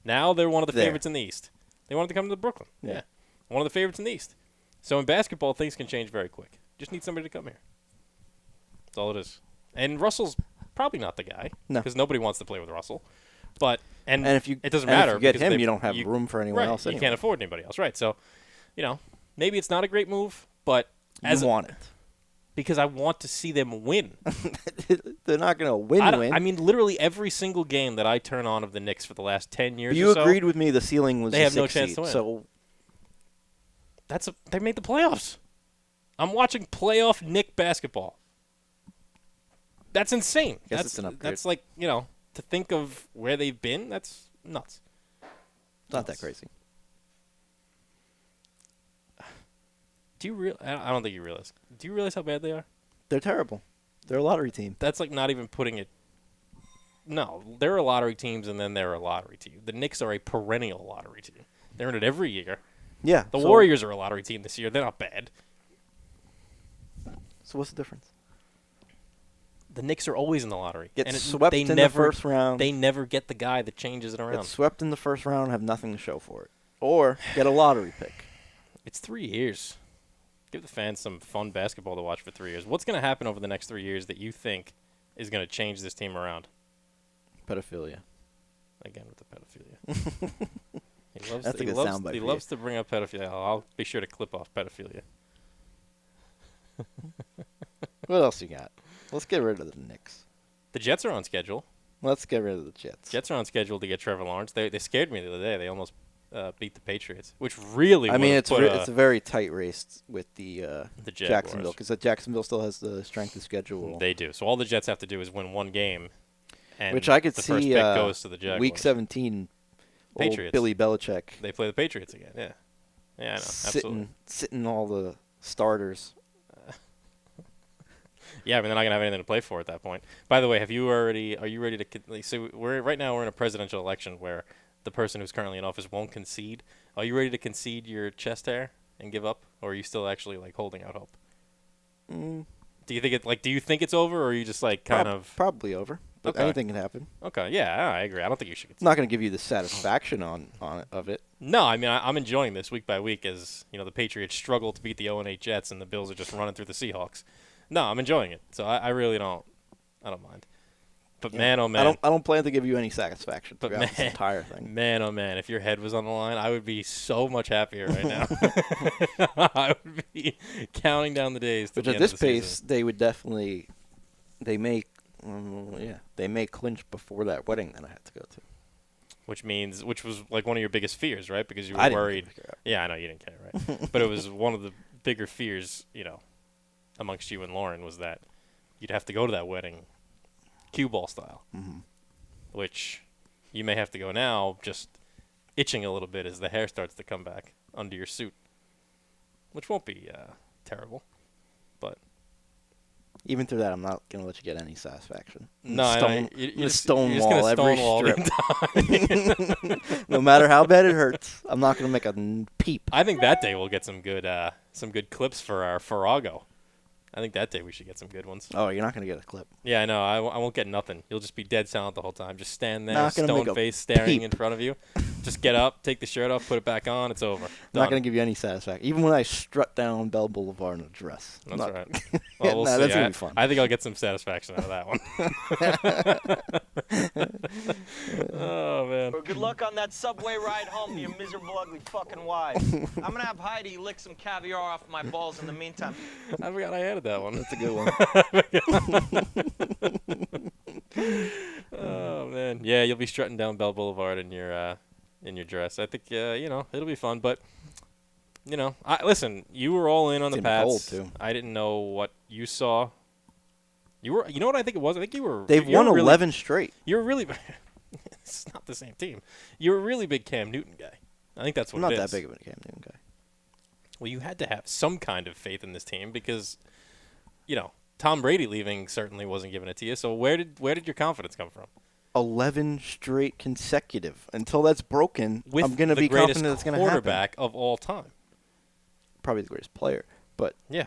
Speaker 2: Now they're one of the favorites in the East. They wanted to come to Brooklyn. Yeah. One of the favorites in the East. So in basketball, things can change very quick. Just need somebody to come here. That's all it is. And Russell's probably not the guy.
Speaker 3: No.
Speaker 2: Because nobody wants to play with Russell. But and
Speaker 3: if you
Speaker 2: it doesn't
Speaker 3: and
Speaker 2: matter.
Speaker 3: if you get
Speaker 2: because
Speaker 3: him, you don't have room for anyone
Speaker 2: right,
Speaker 3: else
Speaker 2: You
Speaker 3: anyway.
Speaker 2: can't afford anybody else. Right. So, maybe it's not a great move, but
Speaker 3: You want it.
Speaker 2: Because I want to see them win.
Speaker 3: They're not going to win.
Speaker 2: I mean, literally every single game that I turn on of the Knicks for the last 10 years
Speaker 3: You
Speaker 2: or so,
Speaker 3: agreed with me the ceiling was
Speaker 2: they
Speaker 3: a
Speaker 2: have no
Speaker 3: 6
Speaker 2: chance
Speaker 3: seed,
Speaker 2: to win.
Speaker 3: So
Speaker 2: they made the playoffs. I'm watching playoff Knick basketball. That's insane.
Speaker 3: Guess it's an upgrade.
Speaker 2: That's like, to think of where they've been, that's nuts.
Speaker 3: it's not that crazy.
Speaker 2: Do you I don't think you realize. Do you realize how bad they are?
Speaker 3: They're terrible. They're a lottery team.
Speaker 2: That's like not even putting it. No, there are lottery teams, and then there are a lottery team. The Knicks are a perennial lottery team. They're in it every year.
Speaker 3: Yeah.
Speaker 2: The Warriors are a lottery team this year. They're not bad.
Speaker 3: So what's the difference?
Speaker 2: The Knicks are always in the lottery.
Speaker 3: Get swept in the first round.
Speaker 2: They never get the guy that changes it
Speaker 3: Get
Speaker 2: around.
Speaker 3: swept in the first round and have nothing to show for it. Or get a lottery pick.
Speaker 2: It's 3 years. Give the fans some fun basketball to watch for 3 years. What's going to happen over the next 3 years that you think is going to change this team around?
Speaker 3: Pedophilia.
Speaker 2: Again with the pedophilia.
Speaker 3: That's a good soundbite.
Speaker 2: He loves to bring up pedophilia. I'll be sure to clip off pedophilia.
Speaker 3: What else you got? Let's get rid of the Knicks.
Speaker 2: The Jets are on schedule.
Speaker 3: Let's get rid of the Jets.
Speaker 2: Jets are on schedule to get Trevor Lawrence. They scared me the other day. They almost beat the Patriots, which really
Speaker 3: it's a very tight race with the
Speaker 2: Jaguars.
Speaker 3: Jacksonville because Jacksonville still has the strength of schedule.
Speaker 2: They do. So all the Jets have to do is win one game, and
Speaker 3: which I could
Speaker 2: the
Speaker 3: see
Speaker 2: first pick goes to the Jaguars.
Speaker 3: Week 17,
Speaker 2: Patriots.
Speaker 3: old Billy Belichick.
Speaker 2: They play the Patriots again. Yeah, I know. Absolutely.
Speaker 3: Sitting all the starters.
Speaker 2: Yeah, I mean they're not gonna have anything to play for at that point. By the way, are you ready to? So right now we're in a presidential election where the person who's currently in office won't concede. Are you ready to concede your chest hair and give up, or are you still actually holding out hope? Do you think Do you think it's over, or are you just
Speaker 3: probably over? But
Speaker 2: Okay.
Speaker 3: anything can happen.
Speaker 2: Okay, yeah, I agree. I don't think you should concede.
Speaker 3: It's not going to give you the satisfaction of it.
Speaker 2: No, I mean I'm enjoying this week by week as the Patriots struggle to beat the 0-8 Jets and the Bills are just running through the Seahawks. No, I'm enjoying it. So I really don't. I don't mind. But man, oh man,
Speaker 3: I don't plan to give you any satisfaction throughout this entire thing.
Speaker 2: Man, oh man, if your head was on the line, I would be so much happier right now. I would be counting down the days.
Speaker 3: But at this pace, they would definitely, they may clinch before that wedding that I had to go to.
Speaker 2: Which was one of your biggest fears, right? Because you were
Speaker 3: I didn't
Speaker 2: worried.
Speaker 3: really care.
Speaker 2: Yeah, I know you didn't care, right? But it was one of the bigger fears, amongst you and Lauren, was that you'd have to go to that wedding cue ball style, which you may have to go now just itching a little bit as the hair starts to come back under your suit, which won't be terrible, but
Speaker 3: even through that, I'm not going to let you get any satisfaction.
Speaker 2: No,
Speaker 3: you're
Speaker 2: just
Speaker 3: stonewall every
Speaker 2: stonewall the
Speaker 3: strip. No matter how bad it hurts, I'm not going to make a peep.
Speaker 2: I think that day we'll get some good clips for our Farrago. I think that day we should get some good ones.
Speaker 3: Oh, you're not going to get a clip.
Speaker 2: Yeah, I know. I won't get nothing. You'll just be dead silent the whole time. Just stand there,
Speaker 3: Not gonna make
Speaker 2: stone
Speaker 3: a
Speaker 2: face, staring
Speaker 3: peep.
Speaker 2: in front of you. Just get up, take the shirt off, put it back on. It's over.
Speaker 3: I'm not going to give you any satisfaction. Even when I strut down Bell Boulevard in a dress.
Speaker 2: That's right. Well, we'll see.
Speaker 3: That's going to be fun.
Speaker 2: I think I'll get some satisfaction out of that one. Oh, man.
Speaker 8: Good luck on that subway ride home to your miserable, ugly fucking wife. I'm gonna have Heidi lick some caviar off my balls in the meantime.
Speaker 2: I forgot I added that one.
Speaker 3: That's a good one.
Speaker 2: Oh, man. Yeah, you'll be strutting down Bell Boulevard in your dress. I think it'll be fun. But listen, you were all in on
Speaker 3: It's
Speaker 2: the
Speaker 3: in cold,
Speaker 2: Pats.
Speaker 3: too.
Speaker 2: I didn't know what you saw. You were. You know what I think it was? I think you were.
Speaker 3: They've
Speaker 2: you were
Speaker 3: won
Speaker 2: really,
Speaker 3: 11 straight.
Speaker 2: You're really. It's not the same team. You're a really big Cam Newton guy. I think that's what
Speaker 3: I'm
Speaker 2: it
Speaker 3: not
Speaker 2: is.
Speaker 3: that big of a Cam Newton guy.
Speaker 2: Well, you had to have some kind of faith in this team because, Tom Brady leaving certainly wasn't giving it to you. So where did your confidence come from?
Speaker 3: 11 straight consecutive. Until that's broken,
Speaker 2: With
Speaker 3: I'm going to
Speaker 2: the
Speaker 3: be
Speaker 2: greatest
Speaker 3: confident it's going to happen.
Speaker 2: quarterback of all time.
Speaker 3: Probably the greatest player, but
Speaker 2: Yeah.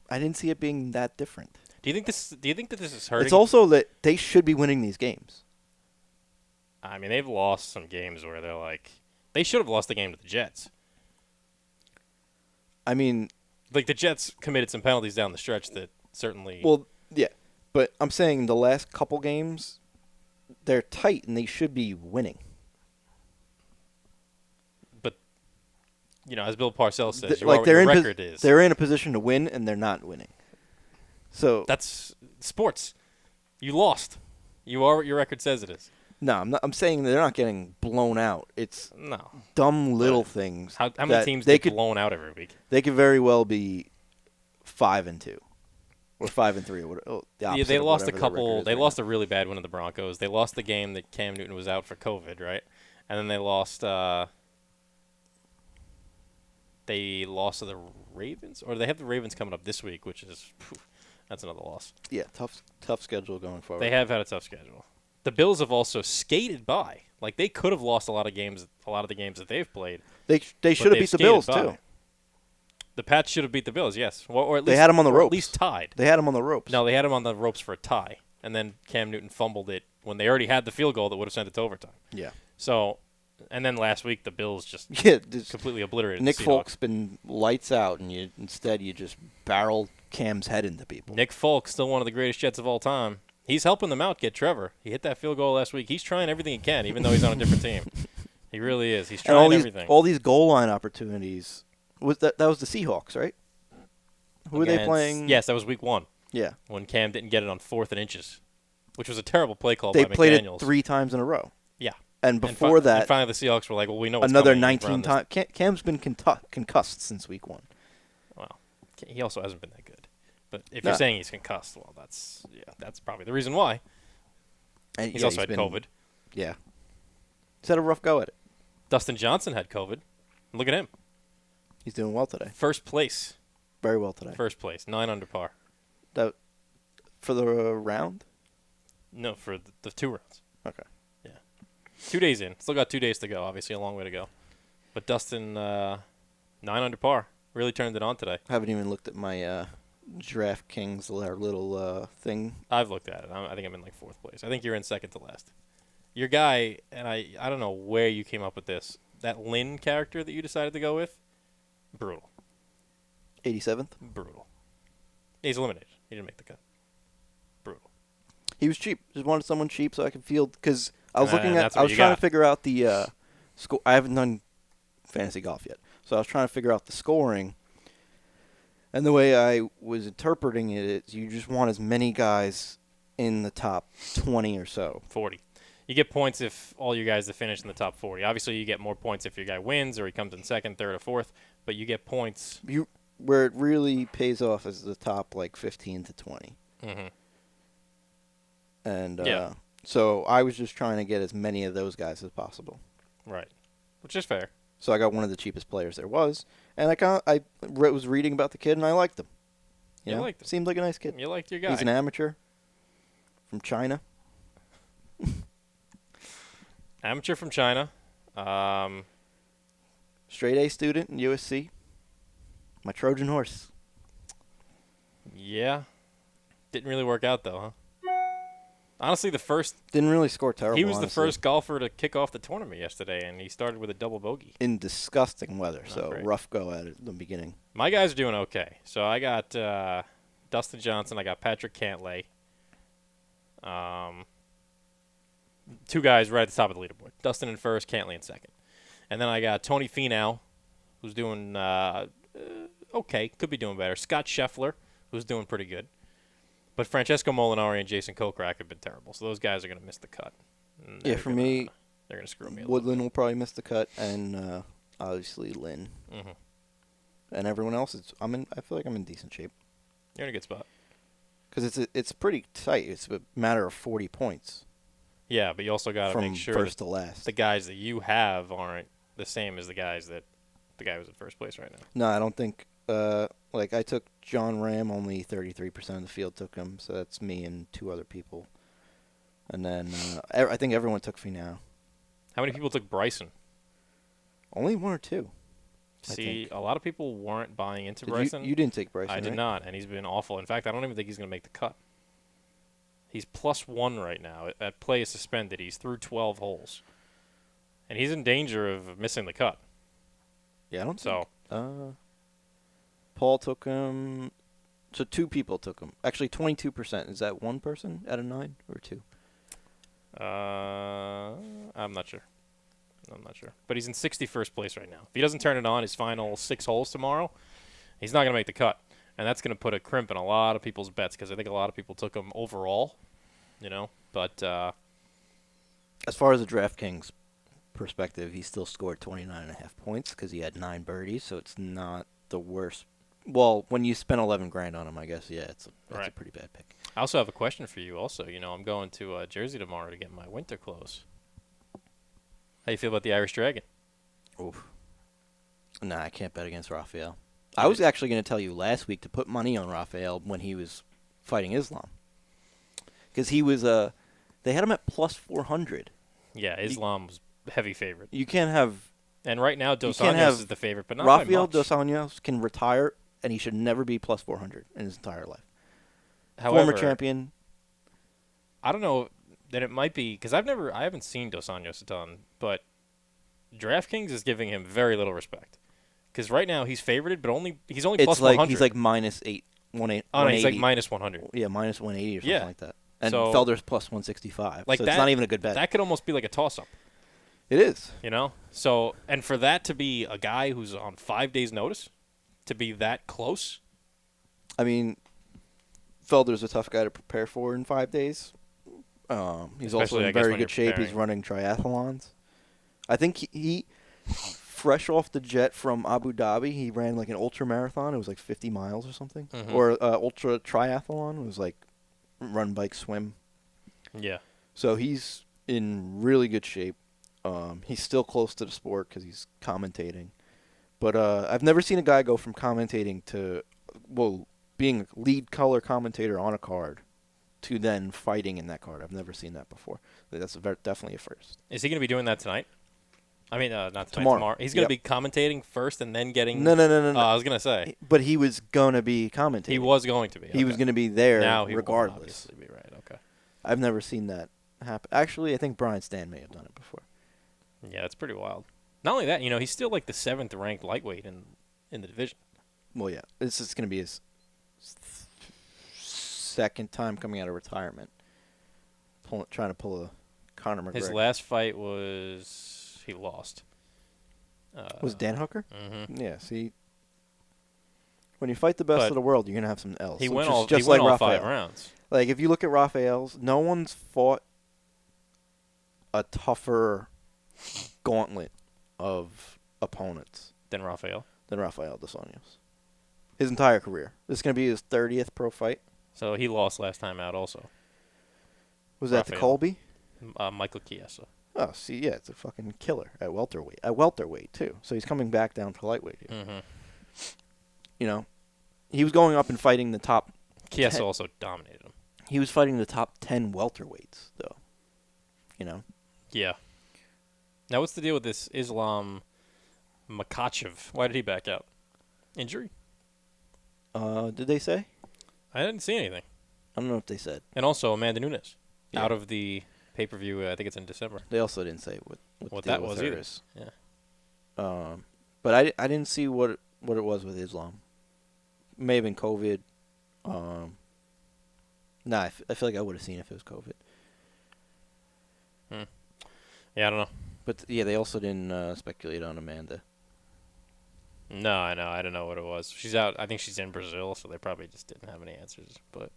Speaker 3: I didn't see it being that different.
Speaker 2: Do you think that this is hurting?
Speaker 3: It's also that they should be winning these games.
Speaker 2: I mean, they've lost some games where they're like, they should have lost the game to the Jets.
Speaker 3: I mean,
Speaker 2: Like the Jets committed some penalties down the stretch that certainly.
Speaker 3: well, yeah, but I'm saying the last couple games, they're tight and they should be winning.
Speaker 2: But as Bill Parcells says,
Speaker 3: they're
Speaker 2: your record is.
Speaker 3: They're in a position to win, and they're not winning. So
Speaker 2: that's sports. You lost. You are what your record says it is.
Speaker 3: No, I'm saying they're not getting blown out. It's
Speaker 2: No.
Speaker 3: dumb little things.
Speaker 2: How many teams get blown out every week?
Speaker 3: They could very well be 5-2 or 5-3 or whatever.
Speaker 2: Yeah, they lost a couple. They lost a really bad one to the Broncos. They lost the game that Cam Newton was out for COVID, right? And then they lost. They lost to the Ravens, or they have the Ravens coming up this week, which is that's another loss.
Speaker 3: Yeah, tough schedule going forward.
Speaker 2: They have had a tough schedule. The Bills have also skated by. Like, they could have lost a lot of the games that they've played.
Speaker 3: They should have beat the Bills too.
Speaker 2: The Pats should have beat the Bills, yes. Or at least
Speaker 3: they had them on the ropes.
Speaker 2: At least tied.
Speaker 3: They had them on the ropes.
Speaker 2: No, they had them on the ropes for a tie, and then Cam Newton fumbled it when they already had the field goal that would have sent it to overtime.
Speaker 3: Yeah.
Speaker 2: So, and then last week the Bills just completely obliterated.
Speaker 3: Nick
Speaker 2: the Seahawks.
Speaker 3: Folk's been lights out, and you just barreled Cam's head into people.
Speaker 2: Nick Folk, still one of the greatest Jets of all time. He's helping them out get Trevor. He hit that field goal last week. He's trying everything he can, even though he's on a different team. He really is. He's trying everything.
Speaker 3: All these goal line opportunities. That was the Seahawks, right? Who were they playing?
Speaker 2: Yes, that was week 1.
Speaker 3: Yeah.
Speaker 2: When Cam didn't get it on 4th and inches, which was a terrible play call
Speaker 3: they
Speaker 2: by McDaniels.
Speaker 3: played it 3 times in a row.
Speaker 2: Yeah.
Speaker 3: And before that,
Speaker 2: and finally the Seahawks were like, well, we know what's
Speaker 3: another
Speaker 2: coming.
Speaker 3: 19 times. Cam's been concussed since week 1.
Speaker 2: Well, he also hasn't been that good. But if you're saying he's concussed, well, that's probably the reason why.
Speaker 3: And
Speaker 2: he's also had COVID.
Speaker 3: Yeah. He's had a rough go at it.
Speaker 2: Dustin Johnson had COVID. Look at him.
Speaker 3: He's doing well today.
Speaker 2: First place.
Speaker 3: Very well today.
Speaker 2: First place. 9 under par.
Speaker 3: For the round?
Speaker 2: No, for the 2 rounds.
Speaker 3: Okay.
Speaker 2: Yeah. 2 days in. Still got 2 days to go. Obviously a long way to go. But Dustin, 9 under par. Really turned it on today.
Speaker 3: I haven't even looked at my DraftKings little thing.
Speaker 2: I've looked at it. I think I'm in like 4th place. I think you're in second to last. Your guy, and I don't know where you came up with this. That Lynn character that you decided to go with, brutal.
Speaker 3: 87th?
Speaker 2: Brutal. He's eliminated. He didn't make the cut. Brutal.
Speaker 3: He was cheap. Just wanted someone cheap so I could field. Because I was trying to figure out the score. I haven't done fantasy golf yet. So I was trying to figure out the scoring. And the way I was interpreting it is you just want as many guys in the top 20 or so.
Speaker 2: 40. You get points if all your guys that finish in the top 40. Obviously, you get more points if your guy wins or he comes in second, third, or fourth. But you get points.
Speaker 3: Where it really pays off is the top, 15 to 20.
Speaker 2: Mm-hmm.
Speaker 3: And so I was just trying to get as many of those guys as possible.
Speaker 2: Right. Which is fair.
Speaker 3: So I got one of the cheapest players there was. And I was reading about the kid, and I liked him.
Speaker 2: You liked him.
Speaker 3: Seemed like a nice kid.
Speaker 2: You liked your guy.
Speaker 3: He's an amateur from China.
Speaker 2: Amateur from China.
Speaker 3: Straight A student in USC. My Trojan horse.
Speaker 2: Yeah. Didn't really work out, though, huh? Honestly,
Speaker 3: didn't really score terrible.
Speaker 2: He was the first golfer to kick off the tournament yesterday, and he started with a double bogey.
Speaker 3: In disgusting weather, so rough go at it in the beginning.
Speaker 2: My guys are doing okay. So I got Dustin Johnson. I got Patrick Cantlay. 2 guys right at the top of the leaderboard. Dustin in first, Cantlay in second. And then I got Tony Finau, who's doing okay. Could be doing better. Scott Scheffler, who's doing pretty good. But Francesco Molinari and Jason Kokrak have been terrible. So those guys are going to miss the cut.
Speaker 3: Yeah, for me,
Speaker 2: they're going to screw me.
Speaker 3: Woodland will probably miss the cut, and obviously Lynn.
Speaker 2: Mm-hmm.
Speaker 3: And everyone else, I feel like I'm in decent shape.
Speaker 2: You're in a good spot.
Speaker 3: Because it's pretty tight. It's a matter of 40 points.
Speaker 2: Yeah, but you also got to make sure
Speaker 3: first to last.
Speaker 2: The guys that you have aren't the same as the guy who's in first place right now.
Speaker 3: No, I don't think. I took John Ram, only 33% of the field took him, so that's me and 2 other people. And then I think everyone took Finau.
Speaker 2: How many people took Bryson?
Speaker 3: Only 1 or 2.
Speaker 2: See, a lot of people weren't buying into Bryson.
Speaker 3: You didn't take Bryson,
Speaker 2: I did not, and he's been awful. In fact, I don't even think he's going to make the cut. He's +1 right now. At play is suspended. He's through 12 holes. And he's in danger of missing the cut.
Speaker 3: Yeah, I don't
Speaker 2: think.
Speaker 3: Paul took him. So 2 people took him. Actually, 22%. Is that 1 person out of 9 or 2?
Speaker 2: I'm not sure. I'm not sure. But he's in 61st place right now. If he doesn't turn it on his final 6 holes tomorrow, he's not going to make the cut. And that's going to put a crimp in a lot of people's bets because I think a lot of people took him overall, But
Speaker 3: As far as the DraftKings perspective, he still scored 29.5 points because he had 9 birdies, so it's not the worst. Well, when you spend 11 grand on him, I guess, yeah, that's a pretty bad pick.
Speaker 2: I also have a question for you also. I'm going to Jersey tomorrow to get my winter clothes. How you feel about the Irish Dragon?
Speaker 3: Oof. Nah, I can't bet against Rafael. I was actually going to tell you last week to put money on Rafael when he was fighting Islam. Because he was, they had him at plus 400.
Speaker 2: Yeah, Islam was heavy favorite.
Speaker 3: You can't have...
Speaker 2: And right now, Dos Anjos is the favorite, but not
Speaker 3: Rafael
Speaker 2: by much.
Speaker 3: Dos Anjos can retire, and he should never be plus 400 in his entire life.
Speaker 2: However,
Speaker 3: Former champion.
Speaker 2: I don't know that it might be, because I haven't seen Dos Anjos a ton, but DraftKings is giving him very little respect. Because right now he's favorited, but he's only plus 100.
Speaker 3: He's like minus 180.
Speaker 2: Oh, no, he's like minus 100.
Speaker 3: Yeah, minus 180 or something like that. And
Speaker 2: so,
Speaker 3: Felder's plus 165.
Speaker 2: Like
Speaker 3: so it's not even a good bet.
Speaker 2: That could almost be like a toss-up.
Speaker 3: It is.
Speaker 2: So, and for that to be a guy who's on 5 days' notice, to be that close.
Speaker 3: I mean, Felder's a tough guy to prepare for in 5 days. He's also in very good shape. He's running triathlons. I think he fresh off the jet from Abu Dhabi, he ran like an ultra marathon. It was like 50 miles or something.
Speaker 2: Mm-hmm.
Speaker 3: Or ultra triathlon. It was like run, bike, swim.
Speaker 2: Yeah.
Speaker 3: So he's in really good shape. He's still close to the sport because he's commentating. But I've never seen a guy go from commentating to, being a lead color commentator on a card to then fighting in that card. I've never seen that before. That's definitely a first.
Speaker 2: Is he going to be doing that tonight? I mean, not tonight,
Speaker 3: tomorrow.
Speaker 2: He's going to be commentating first and then getting...
Speaker 3: No.
Speaker 2: I was going to say.
Speaker 3: But he was going to be commentating.
Speaker 2: He was going to be.
Speaker 3: He was going to be there
Speaker 2: now he
Speaker 3: regardless.
Speaker 2: Will obviously be right, okay.
Speaker 3: I've never seen that happen. Actually, I think Brian Stan may have done it before.
Speaker 2: Yeah, it's pretty wild. Not only that, he's still like the 7th ranked lightweight in the division.
Speaker 3: Well, yeah. This is going to be his second time coming out of retirement. Trying to pull a Conor McGregor.
Speaker 2: His last fight was... he lost.
Speaker 3: Was it Dan Hooker?
Speaker 2: Mm-hmm.
Speaker 3: Yeah, see... When you fight the best of the world, you're going to have some L's.
Speaker 2: He
Speaker 3: so
Speaker 2: went
Speaker 3: just,
Speaker 2: all,
Speaker 3: just
Speaker 2: he went
Speaker 3: like
Speaker 2: all
Speaker 3: Rafael.
Speaker 2: 5 rounds.
Speaker 3: Like, if you look at Rafael's, no one's fought a tougher gauntlet of opponents
Speaker 2: Than Rafael.
Speaker 3: Dos Anjos. His entire career. This is going to be his 30th pro fight.
Speaker 2: So he lost last time out also.
Speaker 3: Was that to Colby?
Speaker 2: Michael Chiesa.
Speaker 3: Oh, see, yeah, it's a fucking killer at welterweight. At welterweight, too. So he's coming back down to lightweight here.
Speaker 2: Mm-hmm.
Speaker 3: He was going up and fighting the top...
Speaker 2: Chiesa also dominated him.
Speaker 3: He was fighting the top 10 welterweights, though.
Speaker 2: Yeah. Now, what's the deal with this Islam Makhachev? Why did he back out? Injury?
Speaker 3: Did they say?
Speaker 2: I didn't see anything.
Speaker 3: I don't know if they said.
Speaker 2: And also Amanda Nunes
Speaker 3: Yeah.
Speaker 2: out of the pay-per-view. I think it's in December.
Speaker 3: They also didn't say what the
Speaker 2: that
Speaker 3: deal
Speaker 2: was
Speaker 3: with her
Speaker 2: either.
Speaker 3: is.
Speaker 2: Yeah.
Speaker 3: But I didn't see what it was with Islam. May have been COVID. I feel like I would have seen if it was COVID.
Speaker 2: Yeah, I don't know.
Speaker 3: But yeah, they also didn't speculate on Amanda.
Speaker 2: No, I know. I don't know what it was. She's out. I think she's in Brazil, so they probably just didn't have any answers. But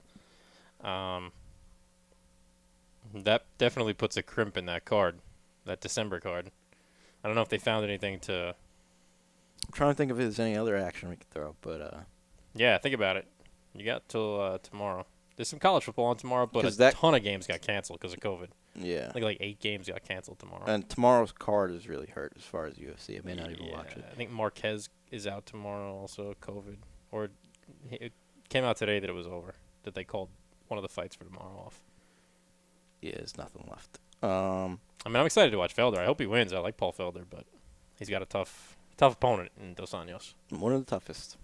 Speaker 2: that definitely puts a crimp in that card, that December card. I don't know if they found anything to...
Speaker 3: I'm trying to think if there's any other action we could throw, but...
Speaker 2: Yeah, think about it. You got till tomorrow. There's some college football on tomorrow, but ton of games got canceled because of COVID.
Speaker 3: Yeah.
Speaker 2: I think like 8 games got canceled tomorrow.
Speaker 3: And tomorrow's card is really hurt as far as UFC. I may not even watch it.
Speaker 2: I think Marquez is out tomorrow also, COVID. Or it came out today that it was over, that they called one of the fights for tomorrow off.
Speaker 3: Yeah, there's nothing left.
Speaker 2: I mean, I'm excited to watch Felder. I hope he wins. I like Paul Felder, but he's got a tough opponent in Dos Anjos.
Speaker 3: One of the toughest.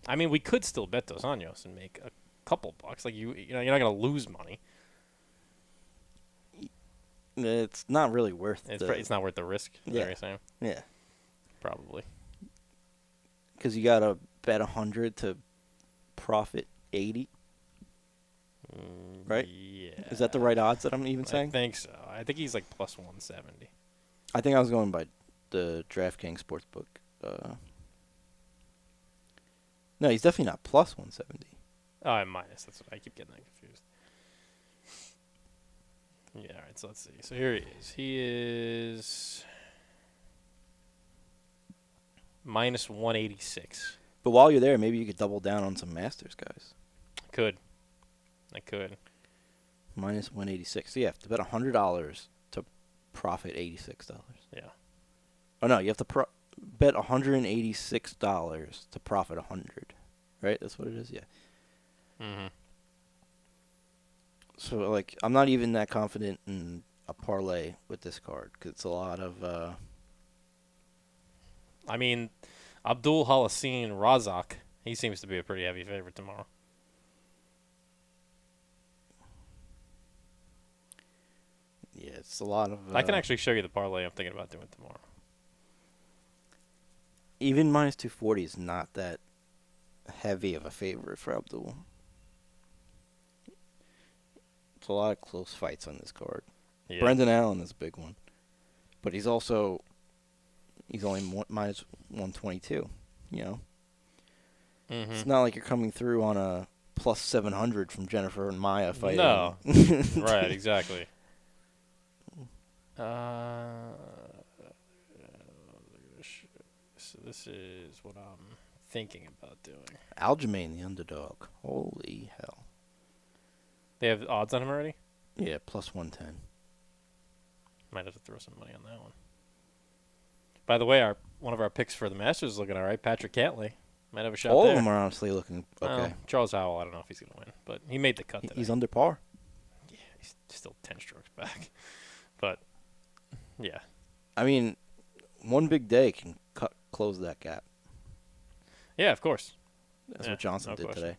Speaker 2: I mean, we could still bet Dos Anjos and make a couple bucks. Like you're not going to lose money.
Speaker 3: It's not really worth it.
Speaker 2: It's not worth the risk. Is that what you're saying?
Speaker 3: Yeah.
Speaker 2: Probably.
Speaker 3: Because you got to bet 100 to profit 80. Right?
Speaker 2: Yeah.
Speaker 3: Is that the right odds that I'm even saying?
Speaker 2: I think so. I think he's like plus 170.
Speaker 3: I think I was going by the DraftKings sportsbook. No, he's definitely not plus 170.
Speaker 2: Oh, I'm minus. That's what I keep getting that confused. Yeah, all right, so let's see. So here he is. He is minus 186.
Speaker 3: But while you're there, maybe you could double down on some Masters guys.
Speaker 2: I could.
Speaker 3: Minus 186. So you have to bet $100 to profit $86.
Speaker 2: Yeah.
Speaker 3: Oh no, you have to bet $186 to profit 100. Right? That's what it is. Yeah.
Speaker 2: Mm-hmm.
Speaker 3: So like, I'm not even that confident in a parlay with this card because it's a lot of.
Speaker 2: I mean, Abdul Halassin Razak, he seems to be a pretty heavy favorite tomorrow.
Speaker 3: Yeah, it's a lot of.
Speaker 2: I can actually show you the parlay I'm thinking about doing tomorrow.
Speaker 3: Even minus 240 is not that heavy of a favorite for Abdul. It's a lot of close fights on this card.
Speaker 2: Yeah.
Speaker 3: Brendan Allen is a big one, but he's only minus 122. You know,
Speaker 2: Mm-hmm.
Speaker 3: it's not like you're coming through on a plus 700 from Jennifer and Maya fighting.
Speaker 2: No. Right, exactly. So this is what I'm thinking about doing.
Speaker 3: Aljamain, the underdog. Holy hell.
Speaker 2: They have odds on him already?
Speaker 3: Yeah, plus 110.
Speaker 2: Might have to throw some money on that one. By the way, one of our picks for the Masters is looking all right. Patrick Cantlay might have a shot
Speaker 3: All
Speaker 2: there.
Speaker 3: of them are honestly looking okay.
Speaker 2: Well, Charles Howell, I don't know if he's going to win, but he made the cut today.
Speaker 3: He's under par.
Speaker 2: Yeah, he's still 10 strokes back. But, yeah.
Speaker 3: I mean, one big day can close that gap.
Speaker 2: Yeah, of course.
Speaker 3: That's
Speaker 2: Yeah,
Speaker 3: what Johnson
Speaker 2: no
Speaker 3: did
Speaker 2: question.
Speaker 3: today.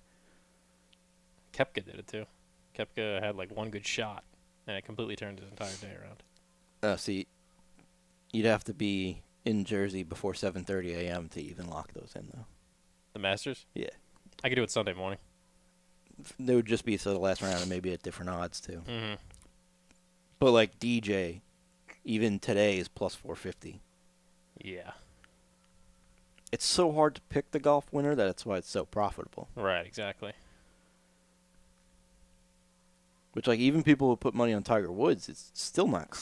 Speaker 2: Koepka did it too. Koepka had like one good shot, and it completely turned his entire day around.
Speaker 3: See, you'd have to be in Jersey before 7:30 a.m. to even lock those in, though.
Speaker 2: The Masters?
Speaker 3: Yeah.
Speaker 2: I could do it Sunday morning.
Speaker 3: They would just be to the last round and maybe at different odds, too.
Speaker 2: Mm-hmm.
Speaker 3: But, like, DJ, even today is plus 450.
Speaker 2: Yeah.
Speaker 3: It's so hard to pick the golf winner that's why it's so profitable.
Speaker 2: Right, exactly.
Speaker 3: Which, like, even people who put money on Tiger Woods, it's still not